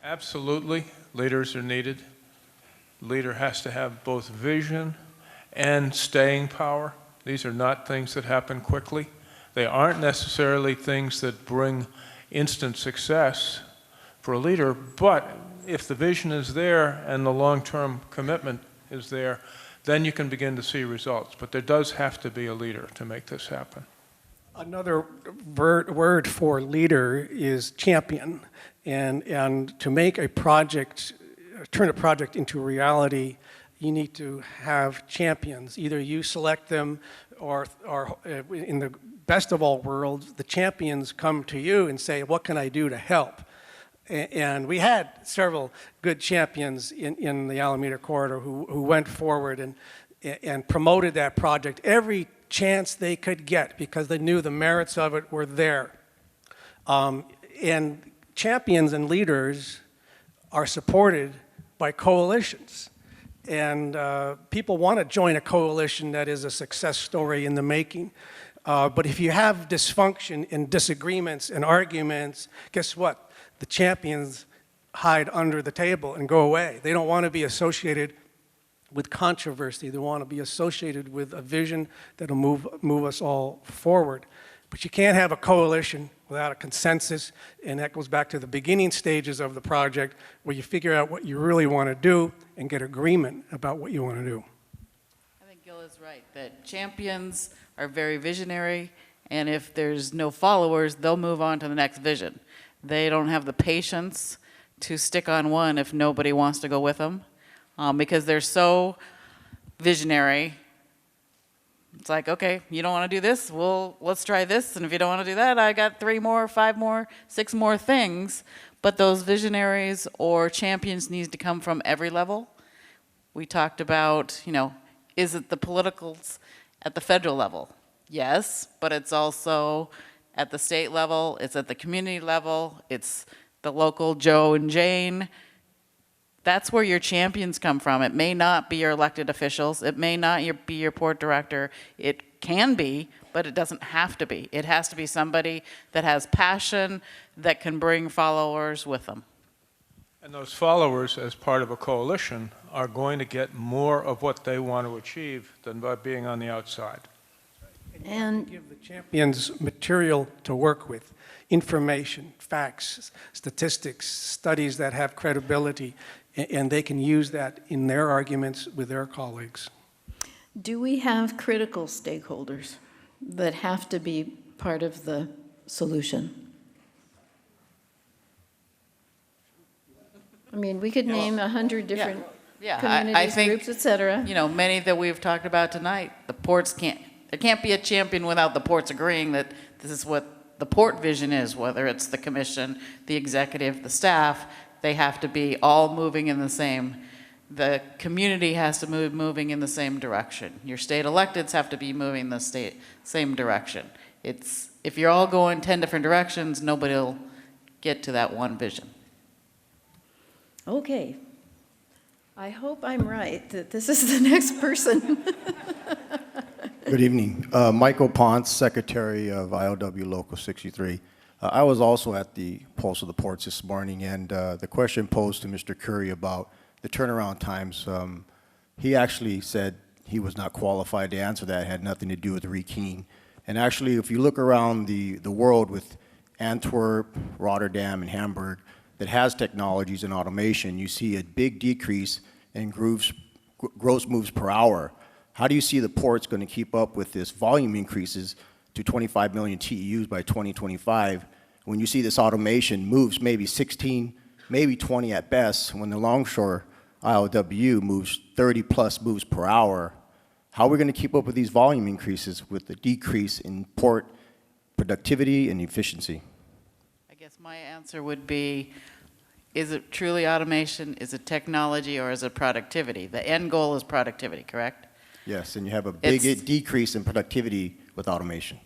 Absolutely, leaders are needed. Leader has to have both vision and staying power. These are not things that happen quickly. They aren't necessarily things that bring instant success for a leader, but if the vision is there and the long-term commitment is there, then you can begin to see results. But there does have to be a leader to make this happen. Another word for leader is champion. And to make a project, turn a project into reality, you need to have champions. Either you select them, or in the best of all worlds, the champions come to you and say, what can I do to help? And we had several good champions in the Alameda Corridor who went forward and promoted that project every chance they could get, because they knew the merits of it were there. And champions and leaders are supported by coalitions. And people want to join a coalition that is a success story in the making. But if you have dysfunction and disagreements and arguments, guess what? The champions hide under the table and go away. They don't want to be associated with controversy. They want to be associated with a vision that will move us all forward. But you can't have a coalition without a consensus, and that goes back to the beginning stages of the project, where you figure out what you really want to do and get agreement about what you want to do. I think Gil is right, that champions are very visionary, and if there's no followers, they'll move on to the next vision. They don't have the patience to stick on one if nobody wants to go with them, because they're so visionary. It's like, okay, you don't want to do this? Well, let's try this. And if you don't want to do that, I got 3 more, 5 more, 6 more things. But those visionaries or champions need to come from every level. We talked about, is it the politicals at the federal level? Yes, but it's also at the state level, it's at the community level, it's the local Joe and Jane. That's where your champions come from. It may not be your elected officials. It may not be your port director. It can be, but it doesn't have to be. It has to be somebody that has passion, that can bring followers with them. And those followers, as part of a coalition, are going to get more of what they want to achieve than by being on the outside. And give the champions material to work with, information, facts, statistics, studies that have credibility, and they can use that in their arguments with their colleagues. Do we have critical stakeholders that have to be part of the solution? I mean, we could name 100 different communities, I think, groups, et cetera. Many that we've talked about tonight, there can't be a champion without the ports agreeing that this is what the port vision is, whether it's the commission, the executive, the staff. They have to be all moving in the same The community has to moving in the same direction. Your state electeds have to be moving the same direction. If you're all going 10 different directions, nobody will get to that one vision. Okay. I hope I'm right, that this is the next person. Good evening. Michael Ponce, Secretary of ILW Local 63. I was also at the Pulse of the Ports this morning, and the question posed to Mr. Curry about the turnaround times, he actually said he was not qualified to answer that. It had nothing to do with rekeying. And actually, if you look around the world with Antwerp, Rotterdam, and Hamburg that has technologies and automation, you see a big decrease in gross moves per hour. How do you see the ports going to keep up with this volume increases to 25 million TEUs by 2025 when you see this automation moves maybe 16, maybe 20 at best, when the longshore ILW moves 30 plus moves per hour? How are we going to keep up with these volume increases with the decrease in port productivity and efficiency? I guess my answer would be, is it truly automation, is it technology, or is it productivity? The end goal is productivity, correct? Yes, and you have a big decrease in productivity with automation.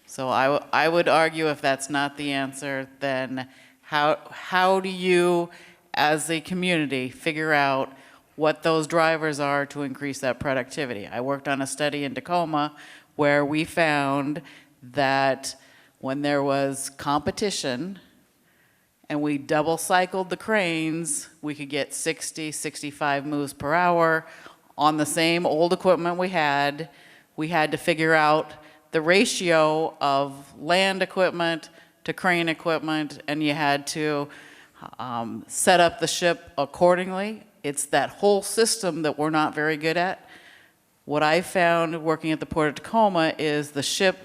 So I would argue if that's not the answer, then how do you, as a community, figure out what those drivers are to increase that productivity? I worked on a study in Tacoma where we found that when there was competition and we double cycled the cranes, we could get 60, 65 moves per hour on the same old equipment we had. We had to figure out the ratio of land equipment to crane equipment, and you had to set up the ship accordingly. It's that whole system that we're not very good at. What I found working at the Port of Tacoma is the ship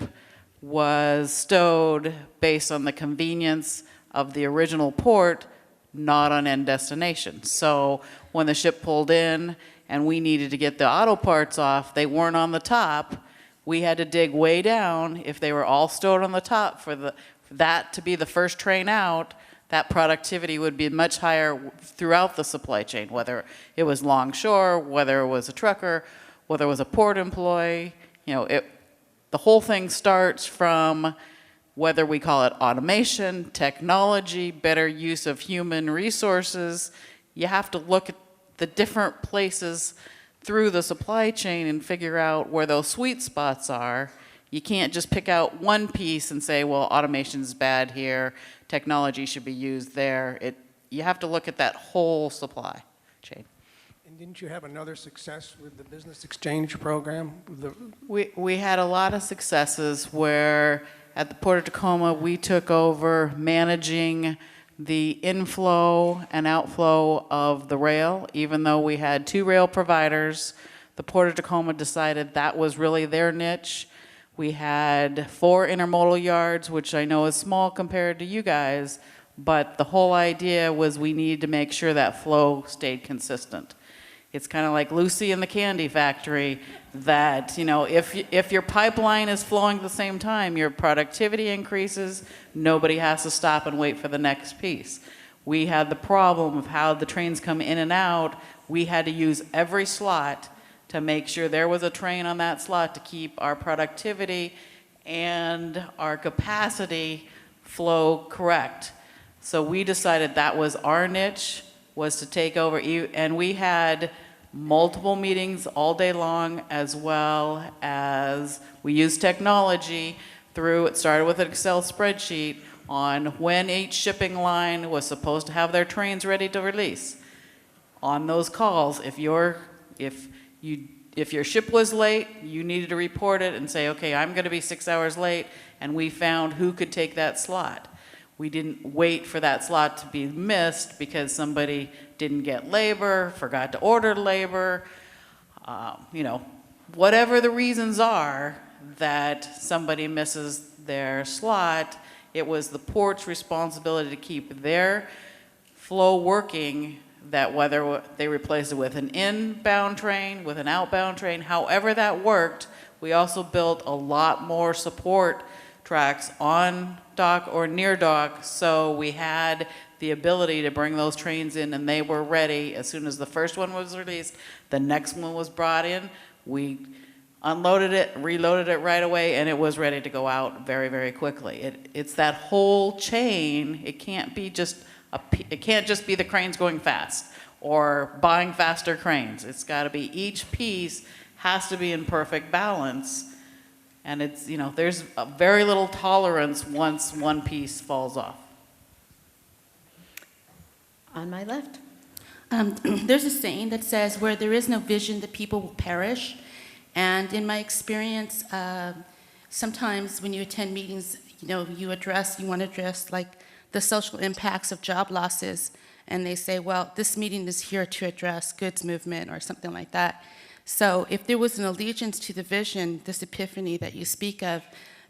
was stowed based on the convenience of the original port, not on end destination. So when the ship pulled in and we needed to get the auto parts off, they weren't on the top. We had to dig way down. If they were all stowed on the top for that to be the first train out, that productivity would be much higher throughout the supply chain, whether it was longshore, whether it was a trucker, whether it was a port employee. The whole thing starts from whether we call it automation, technology, better use of human resources. You have to look at the different places through the supply chain and figure out where those sweet spots are. You can't just pick out one piece and say, well, automation's bad here, technology should be used there. You have to look at that whole supply chain. And didn't you have another success with the business exchange program? We had a lot of successes where at the Port of Tacoma, we took over managing the inflow and outflow of the rail. Even though we had 2 rail providers, the Port of Tacoma decided that was really their niche. We had 4 intermodal yards, which I know is small compared to you guys, but the whole idea was we needed to make sure that flow stayed consistent. It's kind of like Lucy in the Candy Factory, that if your pipeline is flowing at the same time, your productivity increases, nobody has to stop and wait for the next piece. We had the problem of how the trains come in and out. We had to use every slot to make sure there was a train on that slot to keep our productivity and our capacity flow correct. So we decided that was our niche, was to take over, and we had multiple meetings all day long, as well as we used technology it started with an Excel spreadsheet on when each shipping line was supposed to have their trains ready to release. On those calls, if your ship was late, you needed to report it and say, okay, I'm going to be 6 hours late, and we found who could take that slot. We didn't wait for that slot to be missed because somebody didn't get labor, forgot to order labor, whatever the reasons are that somebody misses their slot, it was the port's responsibility to keep their flow working, that whether they replaced it with an inbound train, with an outbound train, however that worked. We also built a lot more support tracks on dock or near dock, so we had the ability to bring those trains in, and they were ready as soon as the first one was released. The next one was brought in. We unloaded it, reloaded it right away, and it was ready to go out very, very quickly. It's that whole chain. It can't be just it can't just be the cranes going fast or buying faster cranes. It's got to be each piece has to be in perfect balance. And it's, you know, there's a very little tolerance once one piece falls off. On my left. There's a saying that says, where there is no vision, the people will perish. And in my experience, sometimes when you attend meetings, you know, you want to address like the social impacts of job losses. And they say, well, this meeting is here to address goods movement or something like that. So if there was an allegiance to the vision, this epiphany that you speak of,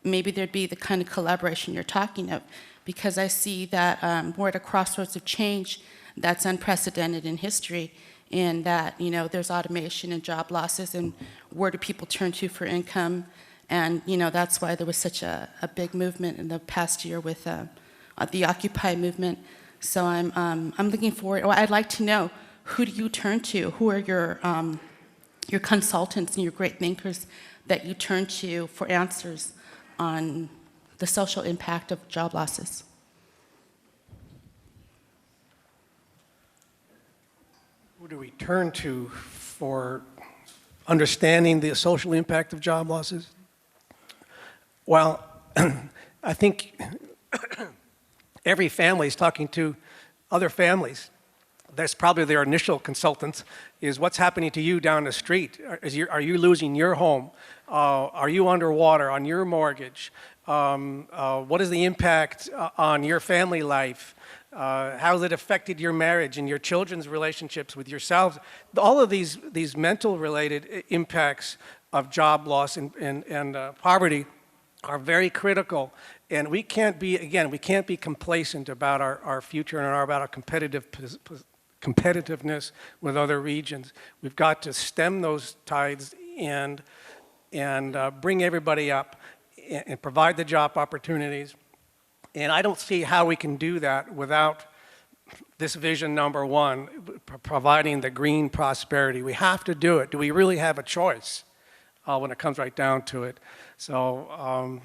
maybe there'd be the kind of collaboration you're talking of. Because I see that we're at a crossroads of change that's unprecedented in history, in that, you know, there's automation and job losses, and where do people turn to for income? And, you know, that's why there was such a big movement in the past year with the Occupy movement. So I'm looking forward. Well, I'd like to know, who do you turn to? Who are your consultants and your great thinkers that you turn to for answers on the social impact of job losses? Who do we turn to for understanding the social impact of job losses? Well, I think every family is talking to other families. That's probably their initial consultants, is what's happening to you down the street? Are you losing your home? Are you underwater on your mortgage? What is the impact on your family life? How has it affected your marriage and your children's relationships with yourselves? All of these mental related impacts of job loss and poverty are very critical. And we can't be, again, we can't be complacent about our future and about our competitiveness with other regions. We've got to stem those tides and bring everybody up and provide the job opportunities. And I don't see how we can do that without this vision number one, providing the green prosperity. We have to do it. Do we really have a choice when it comes right down to it? So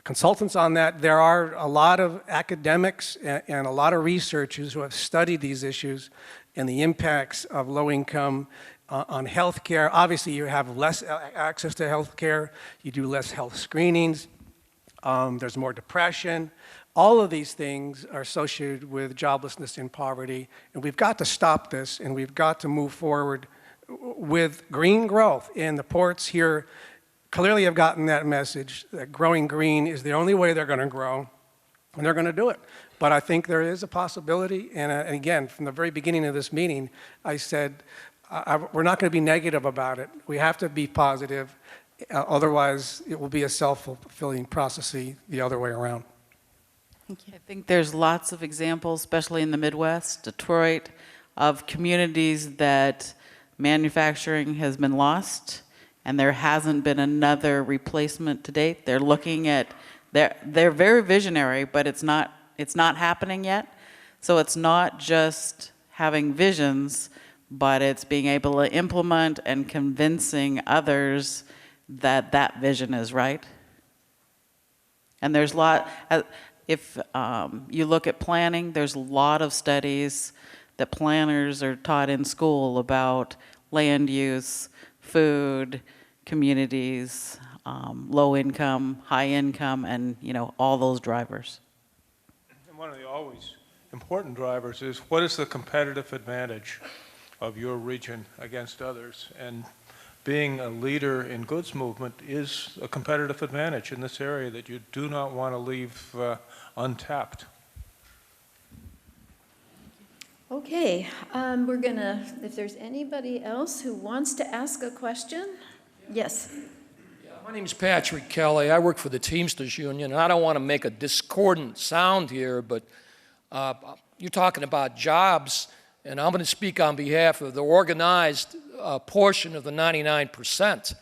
consultants on that, there are a lot of academics and a lot of researchers who have studied these issues and the impacts of low income on healthcare. Obviously, you have less access to healthcare. You do less health screenings. There's more depression. All of these things are associated with joblessness and poverty. And we've got to stop this, and we've got to move forward with green growth. And the ports here clearly have gotten that message that growing green is the only way they're going to grow, and they're going to do it. But I think there is a possibility. And again, from the very beginning of this meeting, I said, we're not going to be negative about it. We have to be positive. Otherwise, it will be a self-fulfilling prophecy the other way around. I think there's lots of examples, especially in the Midwest, Detroit, of communities that manufacturing has been lost and there hasn't been another replacement to date. They're looking at, they're very visionary, but it's not happening yet. So it's not just having visions, but it's being able to implement and convincing others that that vision is right. And there's a lot, if you look at planning, there's a lot of studies that planners are taught in school about land use, food, communities, low income, high income, and all those drivers. And one of the always important drivers is, what is the competitive advantage of your region against others? And being a leader in goods movement is a competitive advantage in this area that you do not want to leave untapped. Okay, we're gonna, if there's anybody else who wants to ask a question? Yes. My name is Patrick Kelly. I work for the Teamsters Union, and I don't want to make a discordant sound here, but you're talking about jobs, and I'm going to speak on behalf of the organized portion of the 99%.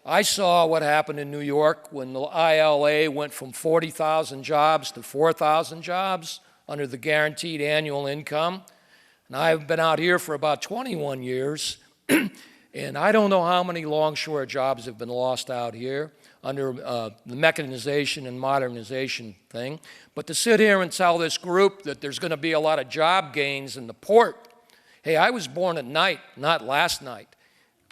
I saw what happened in New York when the ILA went from 40,000 jobs to 4,000 jobs under the guaranteed annual income. And I've been out here for about 21 years, and I don't know how many longshore jobs have been lost out here under the mechanization and modernization thing. But to sit here and tell this group that there's going to be a lot of job gains in the port, hey, I was born at night, not last night.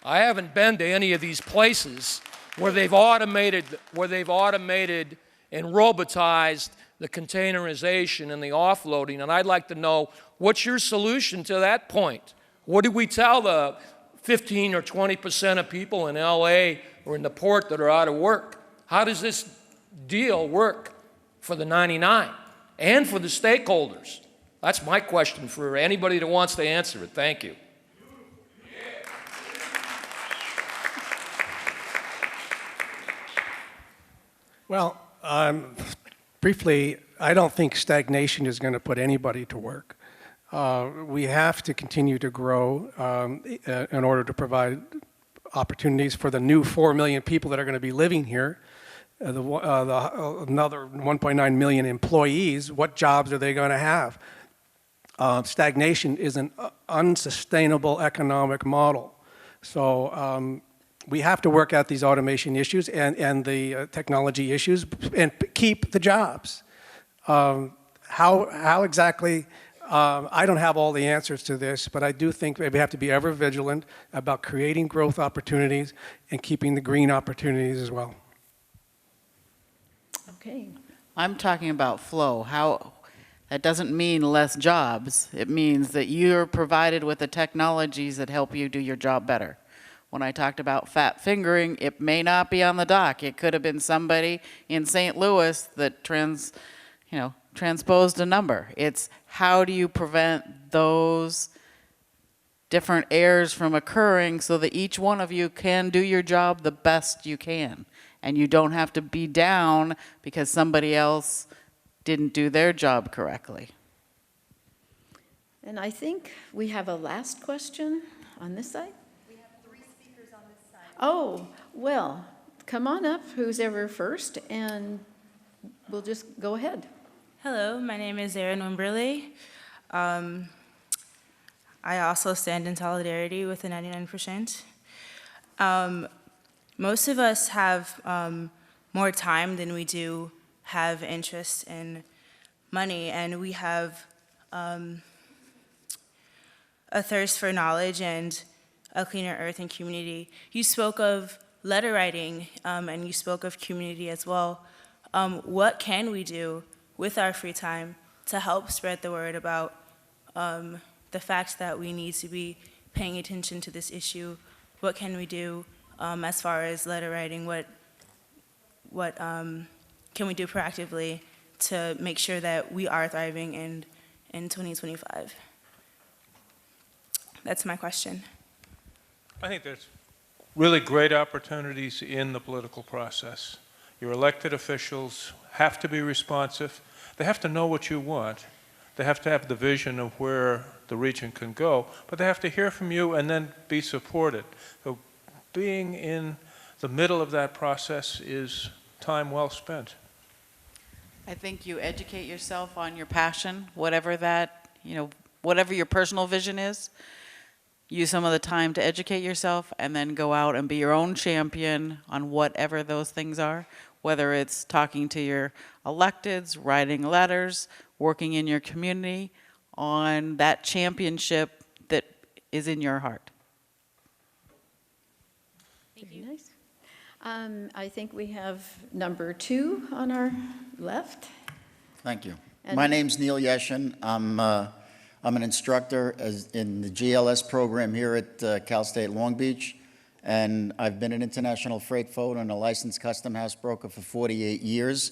I haven't been to any of these places where they've automated and robotized the containerization and the offloading, and I'd like to know, what's your solution to that point? What do we tell the 15 or 20% of people in LA or in the port that are out of work? How does this deal work for the 99 and for the stakeholders? That's my question for anybody that wants to answer it. Thank you. Well, briefly, I don't think stagnation is going to put anybody to work. We have to continue to grow in order to provide opportunities for the new 4 million people that are going to be living here, another 1.9 million employees. What jobs are they going to have? Stagnation is an unsustainable economic model. So we have to work out these automation issues and the technology issues and keep the jobs. How exactly? I don't have all the answers to this, but I do think we have to be ever vigilant about creating growth opportunities and keeping the green opportunities as well. Okay. I'm talking about flow. That doesn't mean less jobs. It means that you're provided with the technologies that help you do your job better. When I talked about fat fingering, it may not be on the dock. It could have been somebody in St. Louis that transposed a number. It's how do you prevent those different errors from occurring so that each one of you can do your job the best you can. And you don't have to be down because somebody else didn't do their job correctly. And I think we have a last question on this side. We have 3 speakers on this side. Oh, well, come on up, who's ever first, and we'll just go ahead. Hello, my name is Erin Wimberly. I also stand in solidarity with the 99%. Most of us have more time than we do have interest in money, and we have a thirst for knowledge and a cleaner earth and community. You spoke of letter writing, and you spoke of community as well. What can we do with our free time to help spread the word about the fact that we need to be paying attention to this issue? What can we do as far as letter writing? What can we do proactively to make sure that we are thriving in 2025? That's my question. I think there's really great opportunities in the political process. Your elected officials have to be responsive. They have to know what you want. They have to have the vision of where the region can go, but they have to hear from you and then be supported. So being in the middle of that process is time well spent. I think you educate yourself on your passion, whatever that, whatever your personal vision is. Use some of the time to educate yourself and then go out and be your own champion on whatever those things are, whether it's talking to your electeds, writing letters, working in your community on that championship that is in your heart. Very nice. I think we have number 2 on our left. Thank you. And my name's Neil Yeshin. I'm an instructor in the GLS program here at Cal State Long Beach, and I've been an international freight forwarder and a licensed custom house broker for 48 years.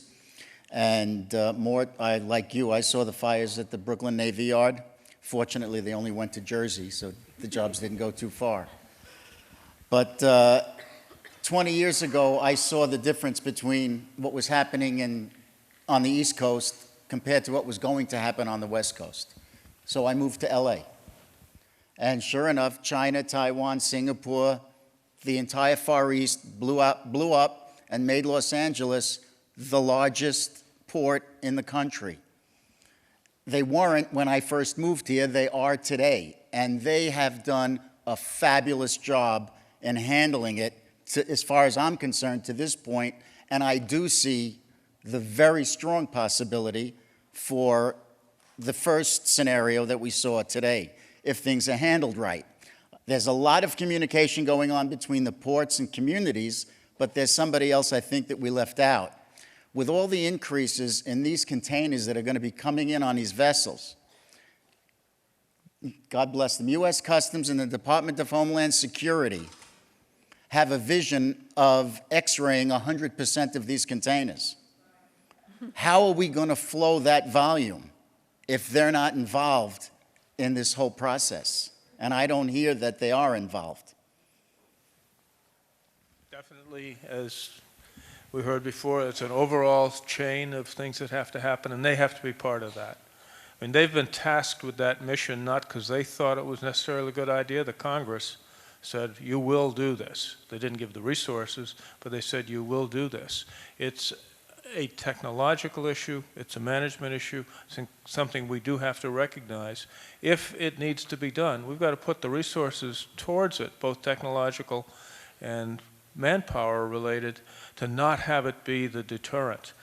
And like you, I saw the fires at the Brooklyn Navy Yard. Fortunately, they only went to Jersey, so the jobs didn't go too far. But 20 years ago, I saw the difference between what was happening on the East Coast compared to what was going to happen on the West Coast. So I moved to LA. And sure enough, China, Taiwan, Singapore, the entire Far East blew up and made Los Angeles the largest port in the country. They weren't when I first moved here, they are today. And they have done a fabulous job in handling it, as far as I'm concerned, to this point. And I do see the very strong possibility for the first scenario that we saw today, if things are handled right. There's a lot of communication going on between the ports and communities, but there's somebody else I think that we left out. With all the increases in these containers that are going to be coming in on these vessels, God bless them, U.S. Customs and the Department of Homeland Security have a vision of X-raying 100% of these containers. How are we going to flow that volume if they're not involved in this whole process? And I don't hear that they are involved. Definitely, as we heard before, it's an overall chain of things that have to happen, and they have to be part of that. I mean, they've been tasked with that mission not because they thought it was necessarily a good idea. The Congress said, you will do this. They didn't give the resources, but they said, you will do this. It's a technological issue. It's a management issue. It's something we do have to recognize. If it needs to be done, we've got to put the resources towards it, both technological and manpower related, to not have it be the deterrent.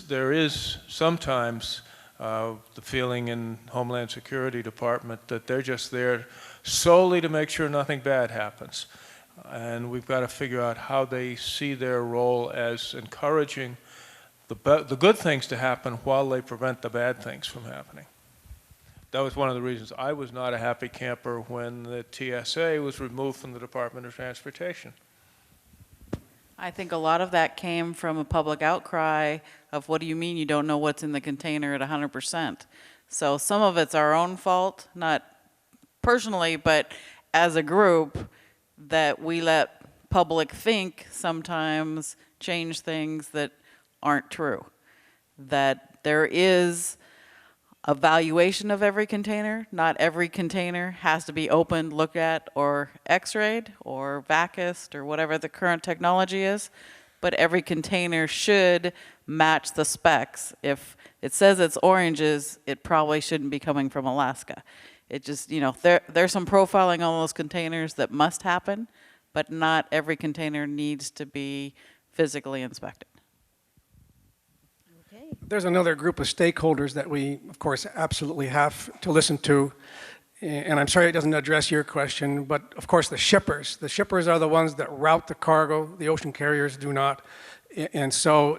There is sometimes the feeling in Homeland Security Department that they're just there solely to make sure nothing bad happens. And we've got to figure out how they see their role as encouraging the good things to happen while they prevent the bad things from happening. That was one of the reasons I was not a happy camper when the TSA was removed from the Department of Transportation. I think a lot of that came from a public outcry of, what do you mean you don't know what's in the container at 100%? So some of it's our own fault, not personally, but as a group, that we let public think sometimes change things that aren't true. That there is a valuation of every container. Not every container has to be opened, looked at, or x-rayed, or vacuumed, or whatever the current technology is. But every container should match the specs. If it says it's oranges, it probably shouldn't be coming from Alaska. It just, you know, there's some profiling on those containers that must happen, but not every container needs to be physically inspected. There's another group of stakeholders that we, of course, absolutely have to listen to. And I'm sorry it doesn't address your question, but of course the shippers. The shippers are the ones that route the cargo. The ocean carriers do not. And so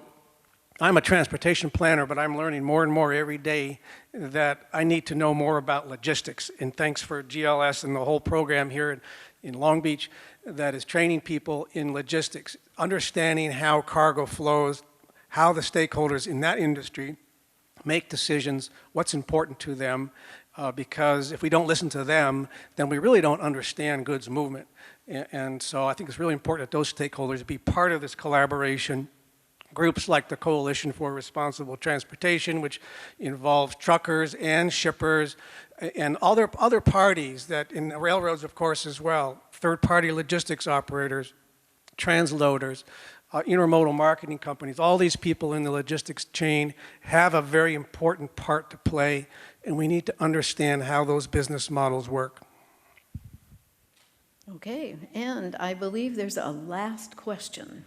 I'm a transportation planner, but I'm learning more and more every day that I need to know more about logistics. And thanks for GLS and the whole program here in Long Beach that is training people in logistics, understanding how cargo flows, how the stakeholders in that industry make decisions, what's important to them, because if we don't listen to them, then we really don't understand goods movement. And so I think it's really important that those stakeholders be part of this collaboration. Groups like the Coalition for Responsible Transportation, which involves truckers and shippers and other parties that in the railroads, of course, as well, third-party logistics operators, transloaders, intermodal marketing companies, all these people in the logistics chain have a very important part to play, and we need to understand how those business models work. Okay, and I believe there's a last question.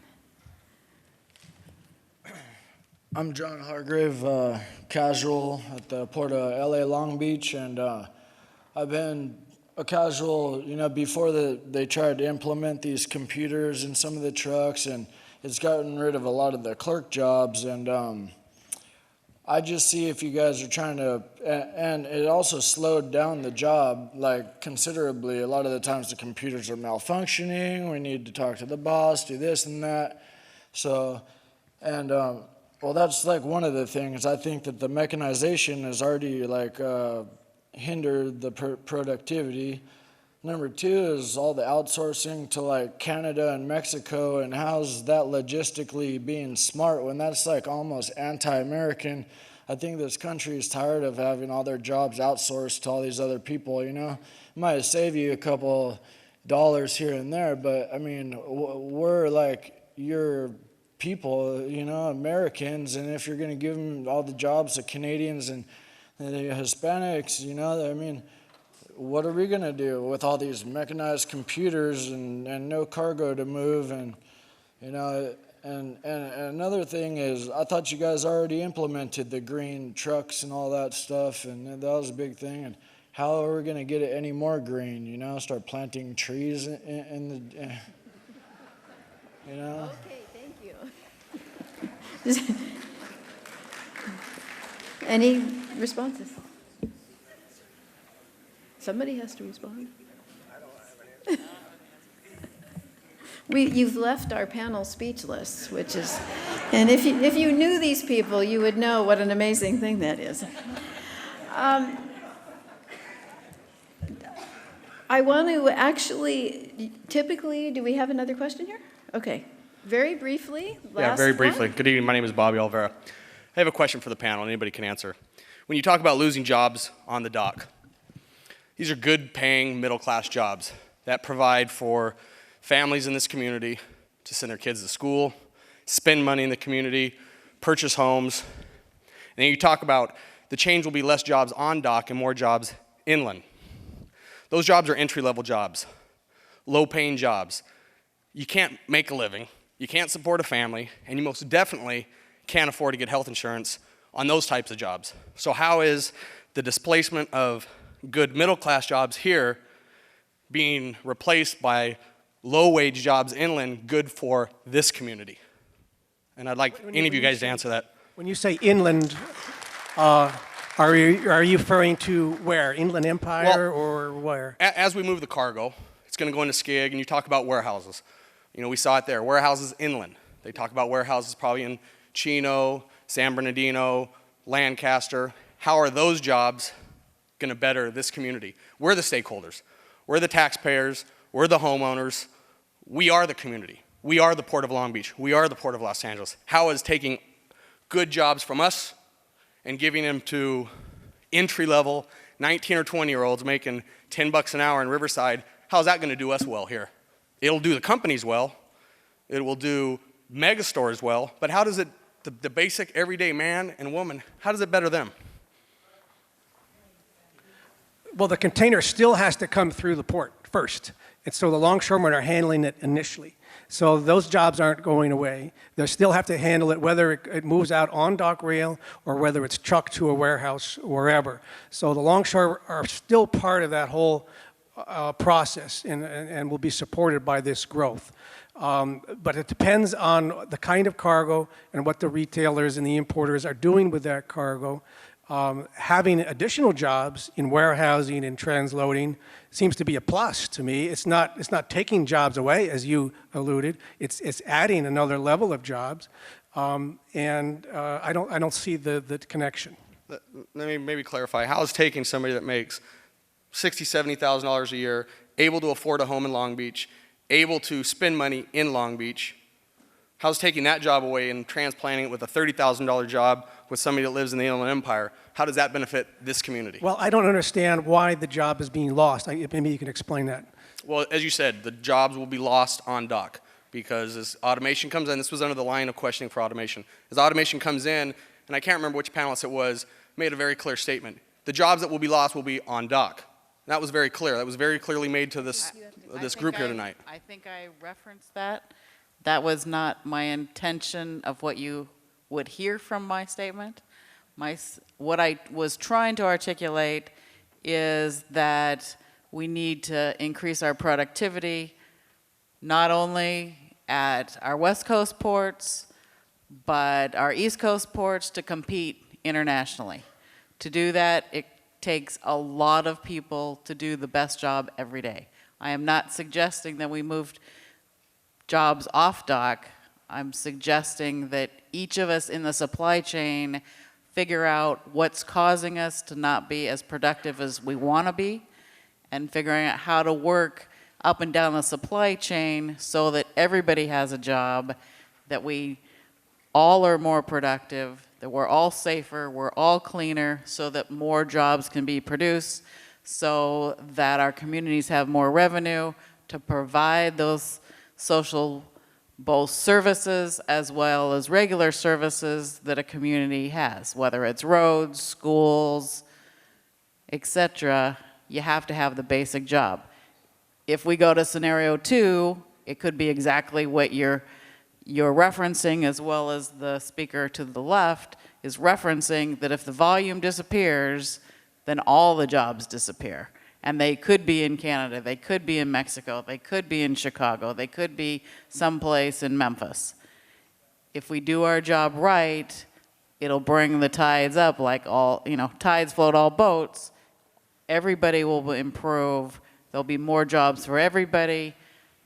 I'm John Hargrave, casual at the Port of LA Long Beach, and I've been a casual, you know, before they tried to implement these computers in some of the trucks, and it's gotten rid of a lot of the clerk jobs, and I just see if you guys are trying to, and it also slowed down the job like considerably. A lot of the times the computers are malfunctioning, we need to talk to the boss, do this and that. So, and well, that's like one of the things. I think that the mechanization has already like hindered the productivity. Number two is all the outsourcing to like Canada and Mexico, and how's that logistically being smart when that's like almost anti-American. I think this country is tired of having all their jobs outsourced to all these other people, you know. It might save you a couple dollars here and there, but I mean, we're like your people, you know, Americans, and if you're going to give them all the jobs to Canadians and the Hispanics, you know, I mean, what are we going to do with all these mechanized computers and no cargo to move? And, you know, and another thing is, I thought you guys already implemented the green trucks and all that stuff, and that was a big thing. And how are we going to get it any more green, you know, start planting trees in the, you know? Okay, thank you. Any responses? Somebody has to respond. You've left our panel speechless, which is, and if you knew these people, you would know what an amazing thing that is. I want to actually, typically, do we have another question here? Okay, very briefly. Yeah, very briefly. Good evening, my name is Bobby Olvera. I have a question for the panel, anybody can answer. When you talk about losing jobs on the dock, these are good paying middle-class jobs that provide for families in this community to send their kids to school, spend money in the community, purchase homes. And then you talk about the change will be less jobs on dock and more jobs inland. Those jobs are entry-level jobs, low-paying jobs. You can't make a living, you can't support a family, and you most definitely can't afford to get health insurance on those types of jobs. So how is the displacement of good middle-class jobs here being replaced by low-wage jobs inland good for this community? And I'd like any of you guys to answer that. When you say inland, are you referring to where? Inland Empire or where? As we move the cargo, it's going to go into Skig, and you talk about warehouses. You know, we saw it there, warehouses inland. They talk about warehouses probably in Chino, San Bernardino, Lancaster. How are those jobs going to better this community? We're the stakeholders. We're the taxpayers. We're the homeowners. We are the community. We are the Port of Long Beach. We are the Port of Los Angeles. How is taking good jobs from us and giving them to entry-level 19 or 20-year-olds making $10 an hour in Riverside, how's that going to do us well here? It'll do the companies well. It will do mega stores well. But how does it, the basic everyday man and woman, how does it better them? Well, the container still has to come through the port first. And so the longshoremen are handling it initially. So those jobs aren't going away. They still have to handle it, whether it moves out on dock rail or whether it's trucked to a warehouse wherever. So the longshore are still part of that whole process and will be supported by this growth. But it depends on the kind of cargo and what the retailers and the importers are doing with that cargo. Having additional jobs in warehousing and transloading seems to be a plus to me. It's not taking jobs away, as you alluded. It's adding another level of jobs, and I don't see the connection. Let me maybe clarify. How is taking somebody that makes $60,000, $70,000 a year, able to afford a home in Long Beach, able to spend money in Long Beach, how's taking that job away and transplanting it with a $30,000 job with somebody that lives in the Inland Empire? How does that benefit this community? Well, I don't understand why the job is being lost. Maybe you can explain that. Well, as you said, the jobs will be lost on dock because as automation comes in, this was under the line of questioning for automation. As automation comes in, and I can't remember which panelist it was, made a very clear statement. The jobs that will be lost will be on dock. And that was very clear. That was very clearly made to this group here tonight. I think I referenced that. That was not my intention of what you would hear from my statement. What I was trying to articulate is that we need to increase our productivity, not only at our West Coast ports, but our East Coast ports to compete internationally. To do that, it takes a lot of people to do the best job every day. I am not suggesting that we moved jobs off dock. I'm suggesting that each of us in the supply chain figure out what's causing us to not be as productive as we want to be, and figuring out how to work up and down the supply chain so that everybody has a job, that we all are more productive, that we're all safer, we're all cleaner, so that more jobs can be produced, so that our communities have more revenue to provide those social both services as well as regular services that a community has, whether it's roads, schools, et cetera, you have to have the basic job. If we go to scenario 2, it could be exactly what you're referencing, as well as the speaker to the left is referencing, that if the volume disappears, then all the jobs disappear. And they could be in Canada, they could be in Mexico, they could be in Chicago, they could be someplace in Memphis. If we do our job right, it'll bring the tides up, like all, tides float all boats. Everybody will improve. There'll be more jobs for everybody.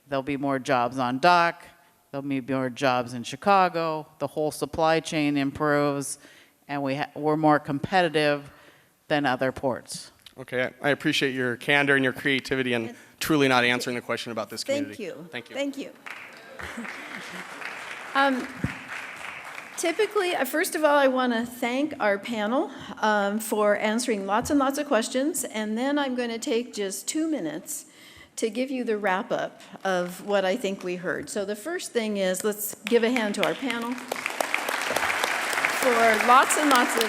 There'll be more jobs on dock. There'll be more jobs in Chicago. The whole supply chain improves, and we're more competitive than other ports. Okay, I appreciate your candor and your creativity and truly not answering the question about this community. Thank you. Thank you. Thank you. Typically, first of all, I want to thank our panel for answering lots and lots of questions, and then I'm going to take just 2 minutes to give you the wrap-up of what I think we heard. So the first thing is, let's give a hand to our panel for lots and lots of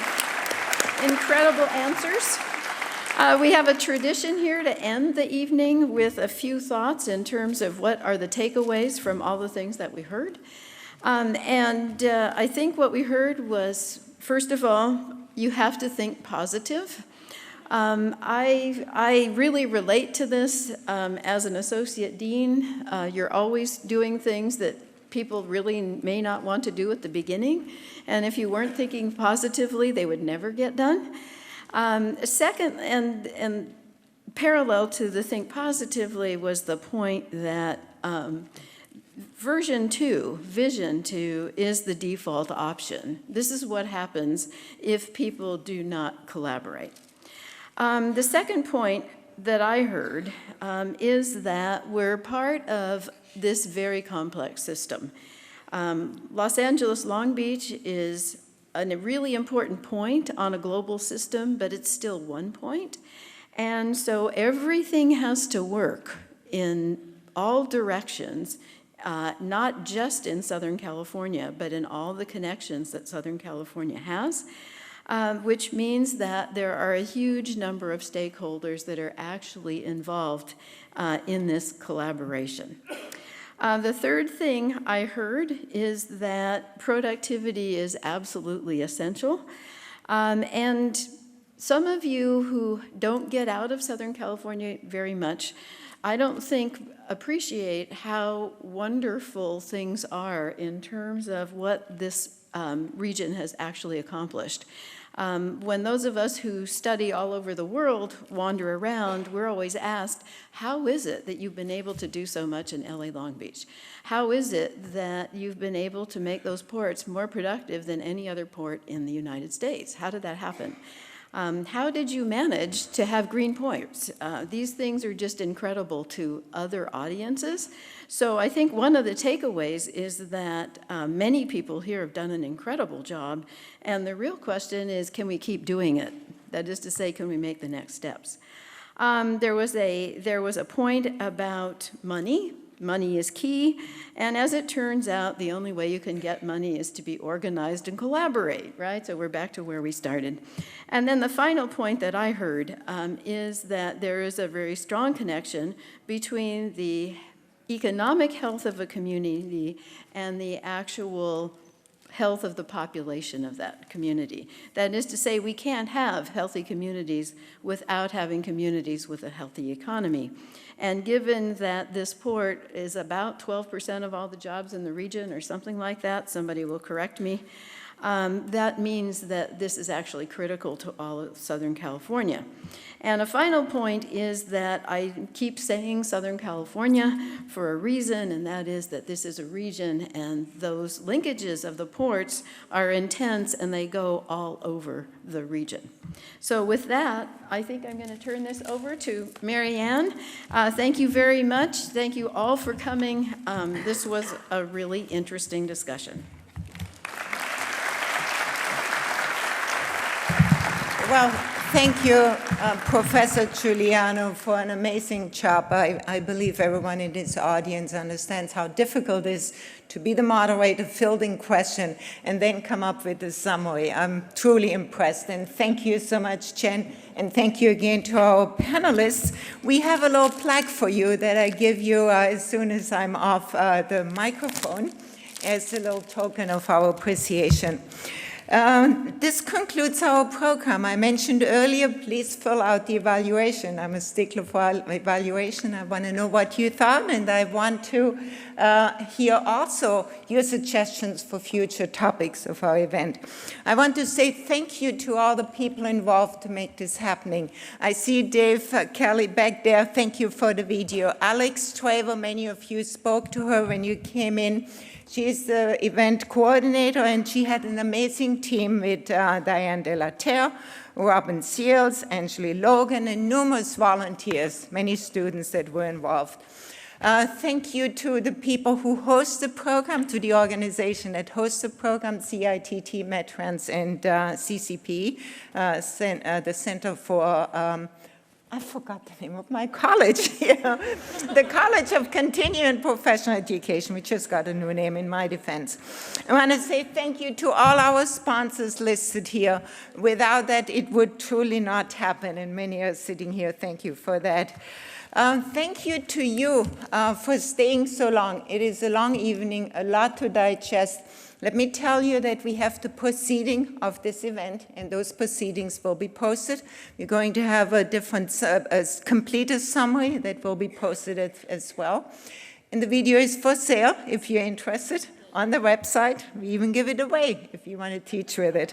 incredible answers. We have a tradition here to end the evening with a few thoughts in terms of what are the takeaways from all the things that we heard. I think what we heard was, first of all, you have to think positive. I really relate to this as an associate dean. You're always doing things that people really may not want to do at the beginning. And if you weren't thinking positively, they would never get done. Second, and parallel to the think positively, was the point that Vision 2 is the default option. This is what happens if people do not collaborate. The second point that I heard is that we're part of this very complex system. Los Angeles Long Beach is a really important point on a global system, but it's still one point. And so everything has to work in all directions, not just in Southern California, but in all the connections that Southern California has, which means that there are a huge number of stakeholders that are actually involved in this collaboration. The third thing I heard is that productivity is absolutely essential. And some of you who don't get out of Southern California very much, I don't think appreciate how wonderful things are in terms of what this region has actually accomplished. When those of us who study all over the world wander around, we're always asked, how is it that you've been able to do so much in LA Long Beach? How is it that you've been able to make those ports more productive than any other port in the United States? How did that happen? How did you manage to have green points? These things are just incredible to other audiences. So I think one of the takeaways is that many people here have done an incredible job, and the real question is, can we keep doing it? That is to say, can we make the next steps? There was a point about money. Money is key, and as it turns out, the only way you can get money is to be organized and collaborate, right? So we're back to where we started. And then the final point that I heard is that there is a very strong connection between the economic health of a community and the actual health of the population of that community. That is to say, we can't have healthy communities without having communities with a healthy economy. And given that this port is about 12% of all the jobs in the region or something like that, somebody will correct me, that means that this is actually critical to all of Southern California. And a final point is that I keep saying Southern California for a reason, and that is that this is a region and those linkages of the ports are intense and they go all over the region. So with that, I think I'm going to turn this over to Mary Ann. Thank you very much. Thank you all for coming. This was a really interesting discussion. Well, Thank you, Professor Giuliano, for an amazing job. I believe everyone in this audience understands how difficult it is to be the moderator, fielding question, and then come up with a summary. I'm truly impressed, and thank you so much, Jen, and thank you again to our panelists. We have a little plaque for you that I give you as soon as I'm off the microphone as a little token of our appreciation. This concludes our program. I mentioned earlier, please fill out the evaluation. I'm a stickler for evaluation. I want to know what you thought, and I want to hear also your suggestions for future topics of our event. I want to say thank you to all the people involved to make this happening. I see Dave Kelly back there. Thank you for the video. Alex Traver, many of you spoke to her when you came in. She is the event coordinator, and she had an amazing team with Diane De La Terre, Robin Seals, Angeli Logan, and numerous volunteers, many students that were involved. Thank you to the people who host the program, to the organization that hosts the program, CITT, Medtrans, and CCP, the Center for I forgot the name of my college, the College of Continuing Professional Education, which just got a new name in my defense. I want to say thank you to all our sponsors listed here. Without that, it would truly not happen, and many are sitting here. Thank you for that. Thank you to you for staying so long. It is a long evening, a lot to digest. Let me tell you that we have the proceeding of this event, and those proceedings will be posted. We're going to have a different, completed summary that will be posted as well. And the video is for sale if you're interested on the website. We even give it away if you want to teach with it.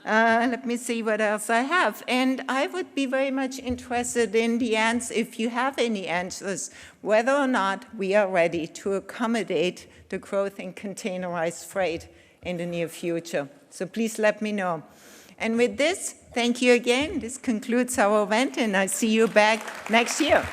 Let me see what else I have. And I would be very much interested in the answer, if you have any answers, whether or not we are ready to accommodate the growth in containerized freight in the near future. So please let me know. And with this, thank you again. This concludes our event, and I see you back next year.